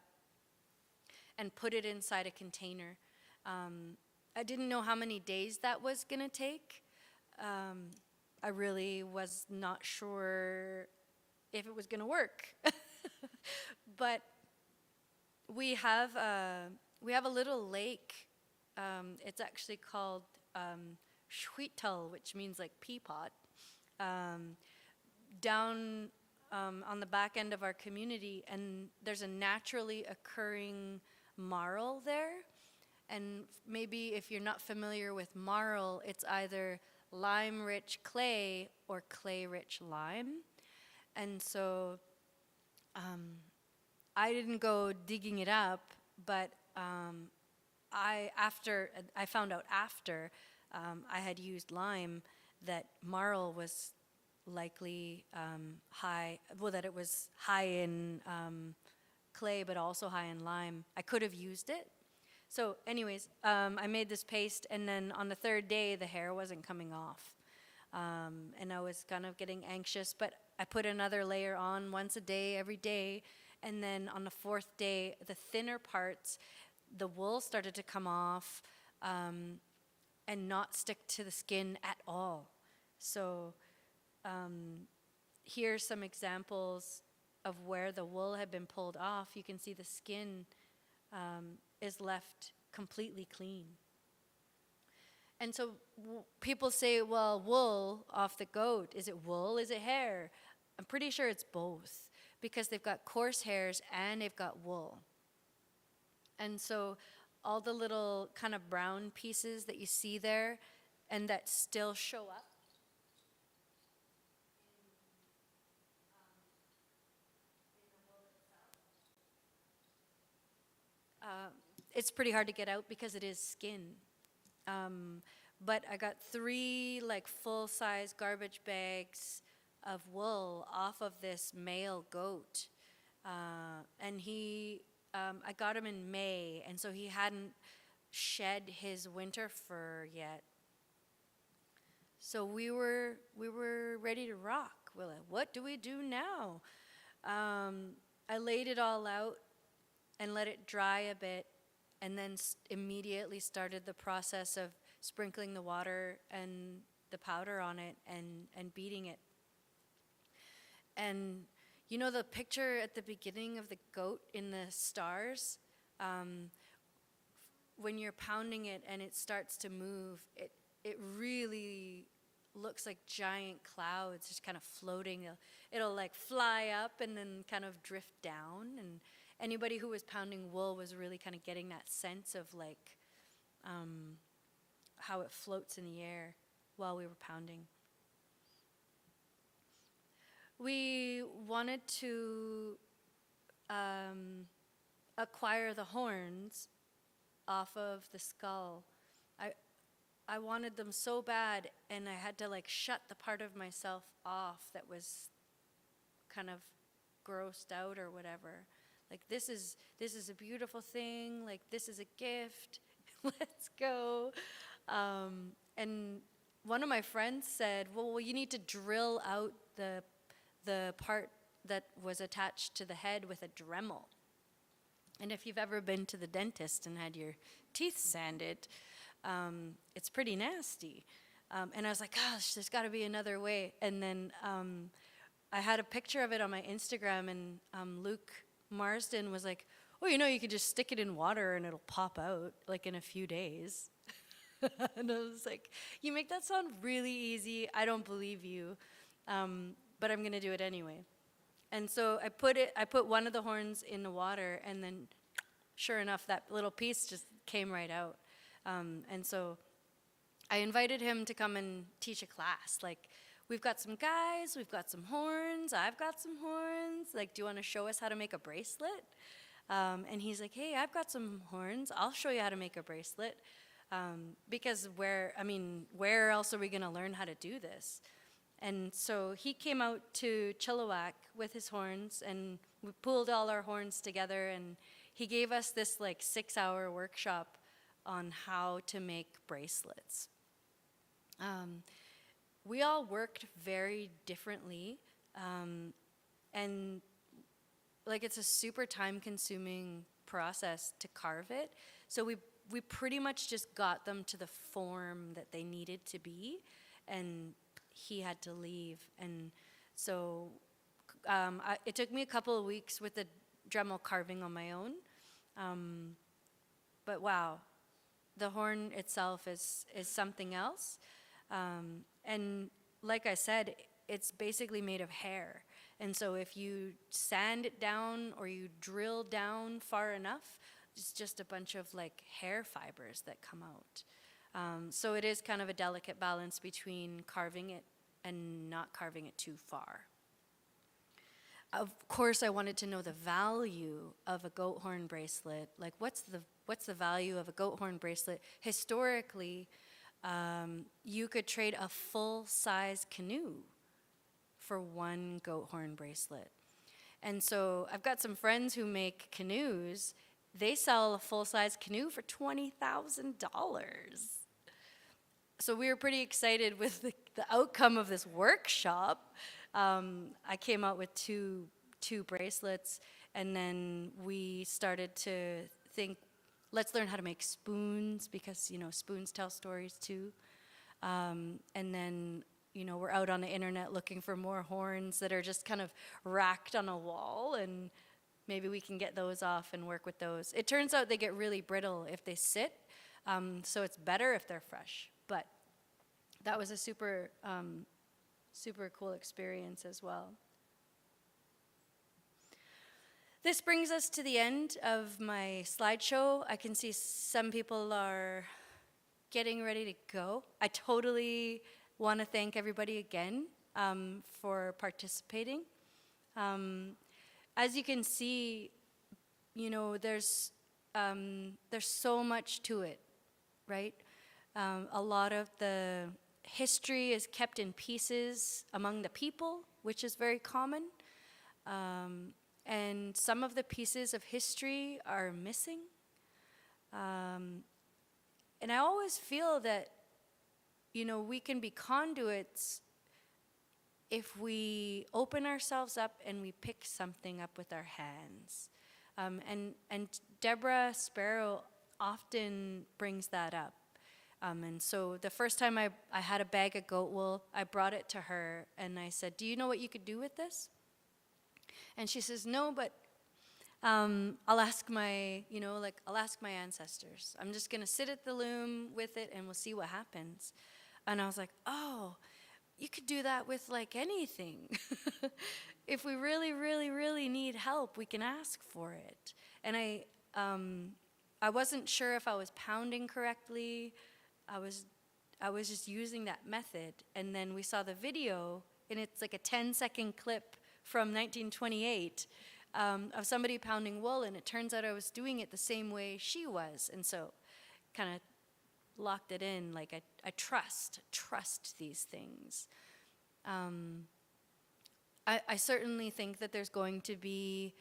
and put it inside a container. I didn't know how many days that was gonna take. I really was not sure if it was gonna work. But we have a little lake. It's actually called XwChí, which means like pea pot, down on the back end of our community, and there's a naturally occurring marl there. And maybe if you're not familiar with marl, it's either lime-rich clay or clay-rich lime. And so I didn't go digging it up, but I found out after I had used lime that marl was likely high, well, that it was high in clay, but also high in lime. I could have used it. So anyways, I made this paste, and then on the third day, the hair wasn't coming off. And I was kind of getting anxious, but I put another layer on once a day, every day, and then on the fourth day, the thinner parts, the wool started to come off. and not stick to the skin at all. So here's some examples of where the wool had been pulled off. You can see the skin is left completely clean. And so people say, well, wool off the goat, is it wool, is it hair? I'm pretty sure it's both, because they've got coarse hairs and they've got wool. And so all the little kind of brown pieces that you see there and that still show up, it's pretty hard to get out because it is skin. But I got 3 like full-size garbage bags of wool off of this male goat. And I got him in May, and so he hadn't shed his winter fur yet. So we were ready to rock. We're like, what do we do now? I laid it all out and let it dry a bit, and then immediately started the process of sprinkling the water and the powder on it and beating it. And you know the picture at the beginning of the goat in the stars? When you're pounding it and it starts to move, it really looks like giant clouds just kind of floating. It'll like fly up and then kind of drift down. And anybody who was pounding wool was really kind of getting that sense of like how it floats in the air while we were pounding. We wanted to acquire the horns off of the skull. I wanted them so bad, and I had to like shut the part of myself off that was kind of grossed out or whatever. Like, this is a beautiful thing, like this is a gift, let's go. And one of my friends said, well, you need to drill out the part that was attached to the head with a Dremel. And if you've ever been to the dentist and had your teeth sanded, it's pretty nasty. And I was like, gosh, there's got to be another way. And then I had a picture of it on my Instagram, and Luke Marsden was like, oh, you could just stick it in water and it'll pop out like in a few days. And I was like, you make that sound really easy. I don't believe you, but I'm gonna do it anyway. And so I put one of the horns in the water, and then sure enough, that little piece just came right out. And so I invited him to come and teach a class. Like, we've got some guys, we've got some horns, I've got some horns. Like, do you want to show us how to make a bracelet? And he's like, hey, I've got some horns. I'll show you how to make a bracelet. Because where else are we going to learn how to do this? And so he came out to Chilliwack with his horns, and we pulled all our horns together, and he gave us this like 6-hour workshop on how to make bracelets. We all worked very differently, and like it's a super time-consuming process to carve it. So we pretty much just got them to the form that they needed to be, and he had to leave. And so it took me a couple of weeks with the Dremel carving on my own. But wow, the horn itself is something else. And like I said, it's basically made of hair. And so if you sand it down or you drill down far enough, it's just a bunch of like hair fibers that come out. So it is kind of a delicate balance between carving it and not carving it too far. Of course, I wanted to know the value of a goat horn bracelet. Like, what's the value of a goat horn bracelet? Historically, you could trade a full-size canoe for one goat horn bracelet. And so I've got some friends who make canoes. They sell a full-size canoe for $20,000. So we were pretty excited with the outcome of this workshop. I came out with two bracelets, and then we started to think, let's learn how to make spoons because, spoons tell stories too. And then, we're out on the internet looking for more horns that are just kind of racked on a wall, and maybe we can get those off and work with those. It turns out they get really brittle if they sit, so it's better if they're fresh. But that was a super, super cool experience as well. This brings us to the end of my slideshow. I can see some people are getting ready to go. I totally want to thank everybody again for participating. As you can see, there's so much to it, right? A lot of the history is kept in pieces among the people, which is very common. And some of the pieces of history are missing. And I always feel that, we can be conduits if we open ourselves up and we pick something up with our hands. And Deborah Sparrow often brings that up. And so the first time I had a bag of goat wool, I brought it to her and I said, "Do you know what you could do with this?" And she says, "No, but I'll ask my, I'll ask my ancestors. I'm just gonna sit at the loom with it and we'll see what happens." And I was like, "Oh, you could do that with like anything. If we really, really, really need help, we can ask for it." And I wasn't sure if I was pounding correctly. I was just using that method. And then we saw the video, and it's like a 10-second clip from 1928 of somebody pounding wool, and it turns out I was doing it the same way she was. And so kind of locked it in, like I trust these things. I certainly think that there's going to be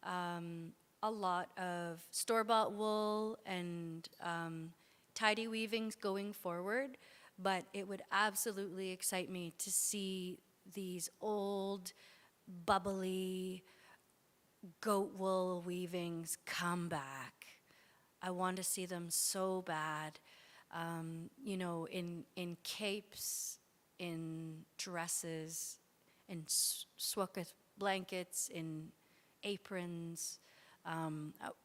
a lot of store-bought wool and tidy weavings going forward, but it would absolutely excite me to see these old, bubbly goat wool weavings come back. I want to see them so bad, in capes, in dresses, in XwChí blankets, in aprons.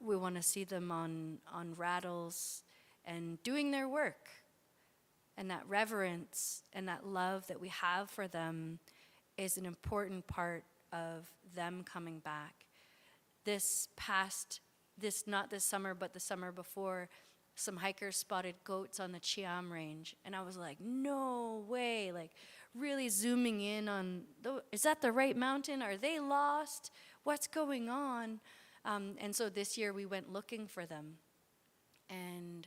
We want to see them on rattles and doing their work. And that reverence and that love that we have for them is an important part of them coming back. Not this summer, but the summer before, some hikers spotted goats on the Cheam range. And I was like, no way, like really zooming in on, is that the right mountain? Are they lost? What's going on? And so this year we went looking for them. And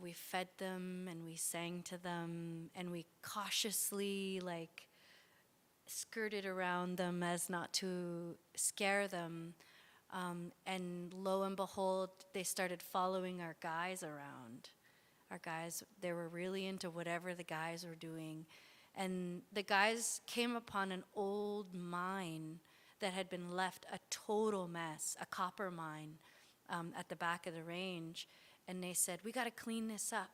we fed them and we sang to them and we cautiously skirted around them as not to scare them. And lo and behold, they started following our guys around. Our guys, they were really into whatever the guys were doing. And the guys came upon an old mine that had been left a total mess, a copper mine at the back of the range. And they said, "We got to clean this up.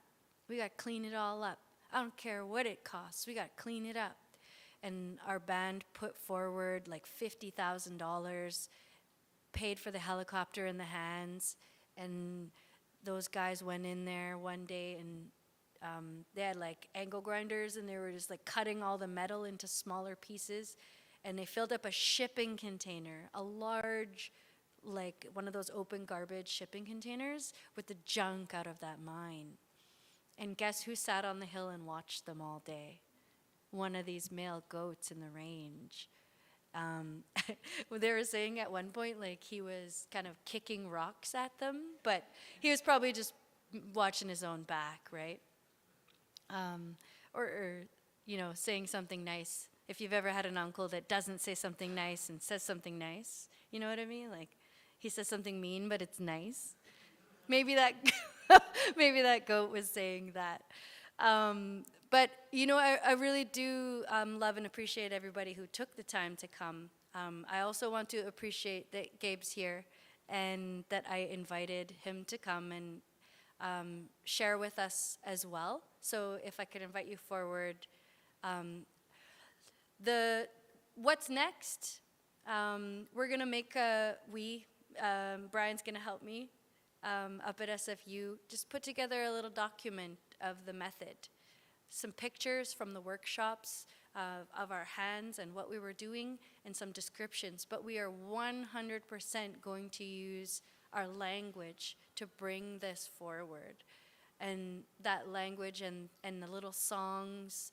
We got to clean it all up. I don't care what it costs. We got to clean it up." And our band put forward like $50,000, paid for the helicopter and the hands. And those guys went in there one day and they had like angle grinders and they were just like cutting all the metal into smaller pieces. And they filled up a shipping container, a large, like one of those open garbage shipping containers with the junk out of that mine. And guess who sat on the hill and watched them all day? One of these male goats in the range. They were saying at one point, like he was kind of kicking rocks at them, but he was probably just watching his own back, right? Or saying something nice. If you've ever had an uncle that doesn't say something nice and says something nice, you know what I mean? Like he says something mean, but it's nice. Maybe that maybe that goat was saying that. But I really do love and appreciate everybody who took the time to come. I also want to appreciate that Gabe's here and that I invited him to come and share with us as well. So if I could invite you forward. What's next? We're gonna make Brian's gonna help me up at SFU, just put together a little document of the method. Some pictures from the workshops of our hands and what we were doing, and some descriptions. But we are 100% going to use our language to bring this forward. And that language and the little songs,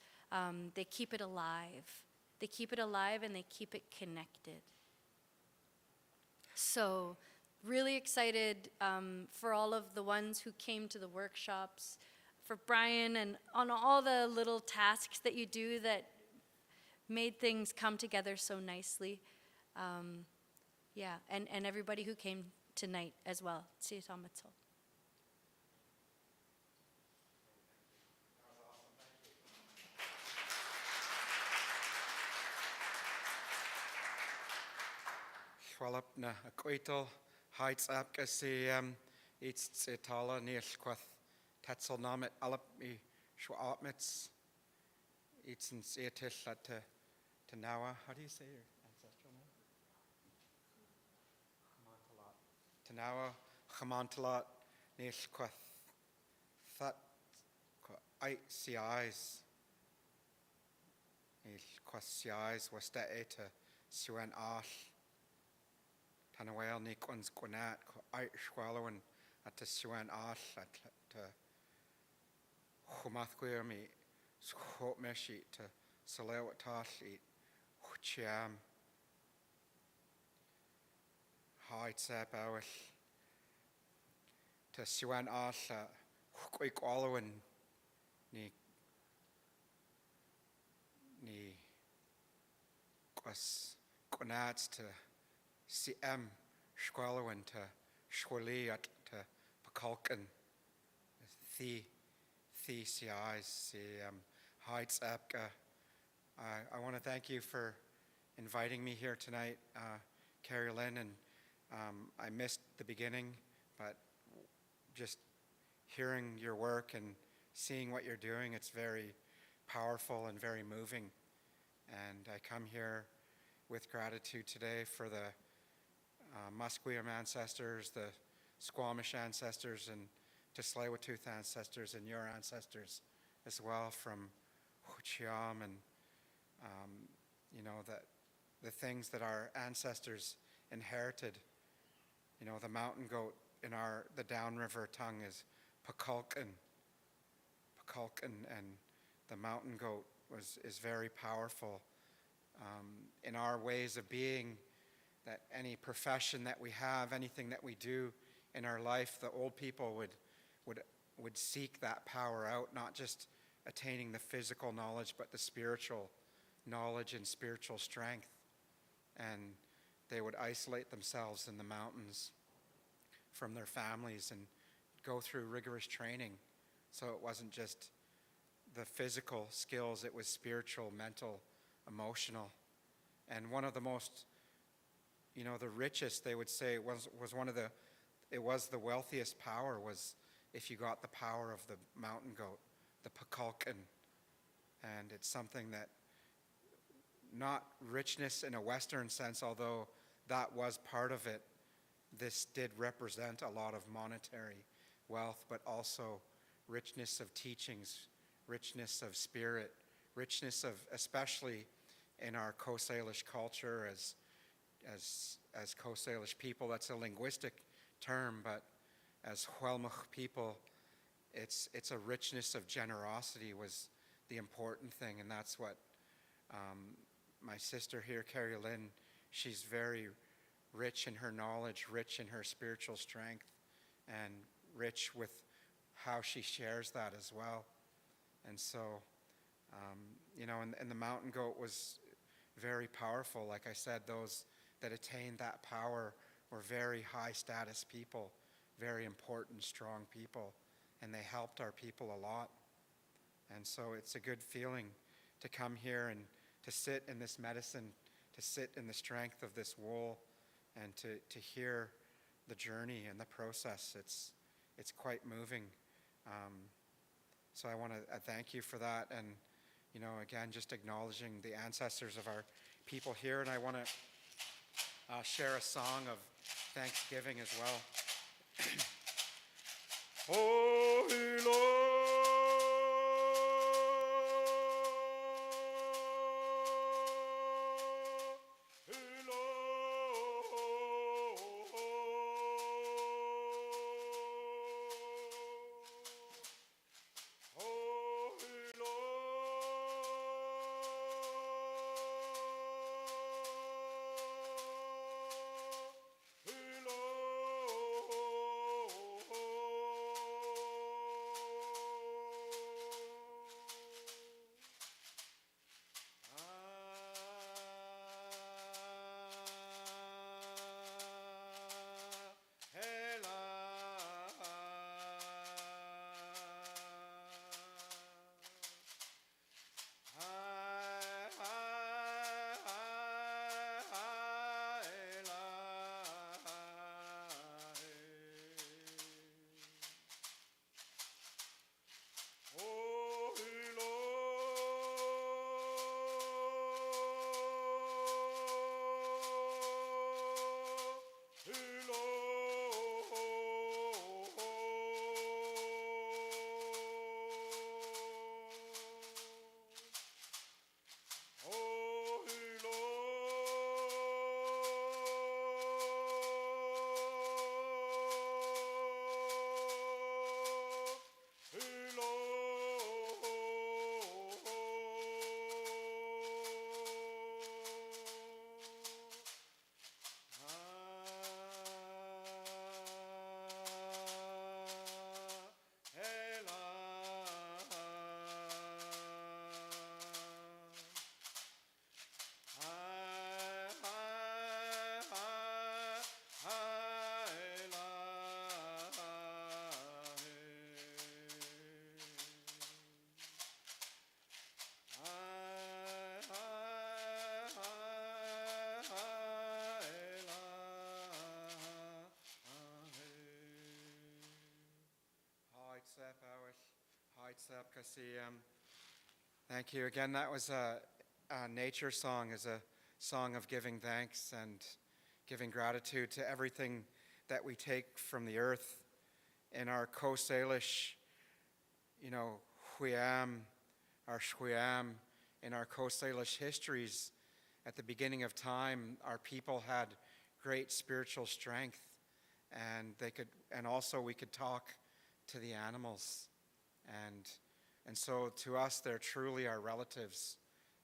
they keep it alive. They keep it alive and they keep it connected. So really excited for all of the ones who came to the workshops, for Brian, and on all the little tasks that you do that made things come together so nicely. Yeah, and everybody who came tonight as well. Xémóntalot. Xwalap na Aquatal Heights Apka it's Itala Nishquath Tetzel Namit Alap me Schwapmits it's in Seatish to Nawa. How do you say your ancestral name? Tanawa Xémóntalot Nishquath That ICIs Nishquath was that to Suan Ash. Tanawel Nikwans Gwanat, Schwallowan at the Suan Ash at Humathquirmi, Schotmeshi to Salewatashi, Cheam, Heightsap Awish to Suan Ash, Halq'emeylem ni Gwanats to CM Schwallowan to XwChí at to Pedagogies the CIs Heights Apka. I want to thank you for inviting me here tonight, Carrielynn, and I missed the beginning, but just hearing your work and seeing what you're doing, it's very powerful and very moving. And I come here with gratitude today for the Musqueam ancestors, the Squamish ancestors, and Tsleil-Waututh ancestors, and your ancestors as well from Cheam, and that the things that our ancestors inherited. The mountain goat in the downriver tongue is Pedagogies, and the mountain goat is very powerful in our ways of being. That any profession that we have, anything that we do in our life, the old people would seek that power out, not just attaining the physical knowledge, but the spiritual knowledge and spiritual strength. And they would isolate themselves in the mountains from their families and go through rigorous training. So it wasn't just the physical skills, it was spiritual, mental, emotional. And one of the most the richest, they would say, was the wealthiest power was if you got the power of the mountain goat, the Pedagogies. And it's something that, not richness in a Western sense, although that was part of it, this did represent a lot of monetary wealth, but also richness of teachings, richness of spirit, richness of, especially in our Coast Salish culture as Coast Salish people, that's a linguistic term, but as Huelmach people, it's a richness of generosity was the important thing, and that's what my sister here, Carrielynn, she's very rich in her knowledge, rich in her spiritual strength, and rich with how she shares that as well. And so, and the mountain goat was very powerful. Like I said, those that attained that power were very high status people, very important, strong people, and they helped our people a lot. And so it's a good feeling to come here and to sit in this medicine, to sit in the strength of this wool, and to hear the journey and the process. It's quite moving. So I want to thank you for that, and again, just acknowledging the ancestors of our people here. And I want to share a song of thanksgiving as well. Oh, Lord. Thank you again. That was a nature song, is a song of giving thanks and giving gratitude to everything that we take from the earth. In our Coast Salish, Huiam, our XwChí, in our Coast Salish histories, at the beginning of time, our people had great spiritual strength, and also we could talk to the animals, and so to us, they're truly our relatives.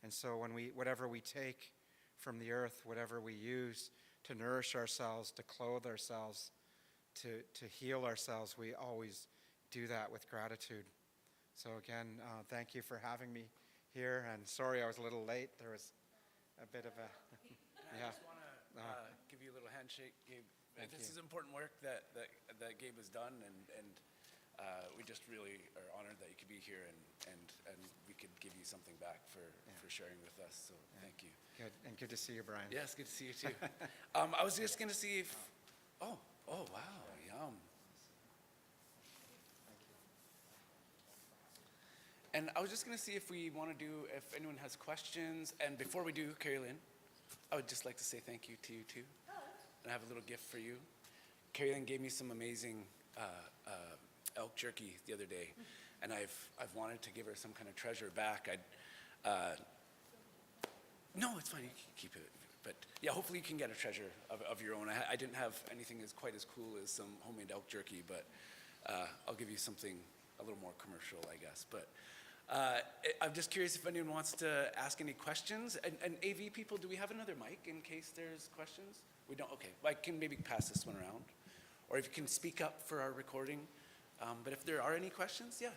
And so whatever we take from the earth, whatever we use to nourish ourselves, to clothe ourselves, to heal ourselves, we always do that with gratitude. So again, thank you for having me here, and sorry I was a little late. There was a bit of a I just want to give you a little handshake, Gabe. This is important work that Gabe has done, and we just really are honored that you could be here, and we could give you something back for sharing with us. So thank you. Good, and good to see you, Brian. Yes, good to see you too. I was just going to see if. Oh wow, yum. And I was just going to see if if anyone has questions. And before we do, Carrielynn, I would just like to say thank you to you too. And I have a little gift for you. Carrielynn gave me some amazing elk jerky the other day, and I've wanted to give her some kind of treasure back. No, it's fine. You can keep it. But yeah, hopefully you can get a treasure of your own. I didn't have anything quite as cool as some homemade elk jerky, but I'll give you something a little more commercial, I guess. But I'm just curious if anyone wants to ask any questions. And AV people, do we have another mic in case there's questions? We don't? Okay. Well, I can maybe pass this one around. Or if you can speak up for our recording. But if there are any questions, yeah.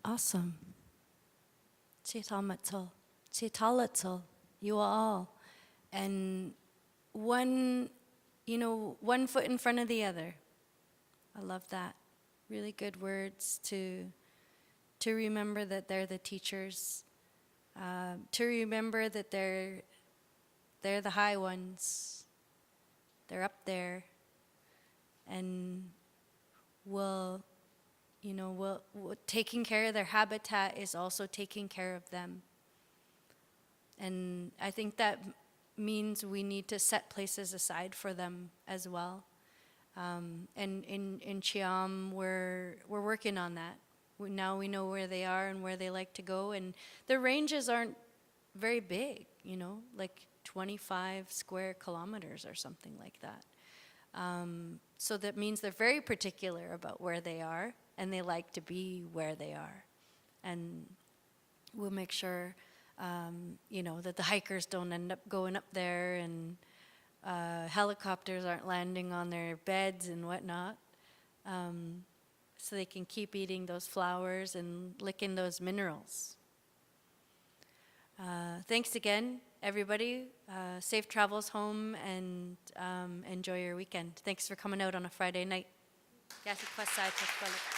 Awesome. Xémóntalot, you all. And one foot in front of the other. I love that. Really good words to remember that they're the teachers, to remember that they're the high ones. They're up there, and taking care of their habitat is also taking care of them. And I think that means we need to set places aside for them as well. And in Cheam, we're working on that. Now we know where they are and where they like to go, and the ranges aren't very big, like 25 square kilometers or something like that. So that means they're very particular about where they are, and they like to be where they are. And we'll make sure, that the hikers don't end up going up there, and helicopters aren't landing on their beds and whatnot. So they can keep eating those flowers and licking those minerals. Thanks again, everybody. Safe travels home, and enjoy your weekend. Thanks for coming out on a Friday night. XwChí.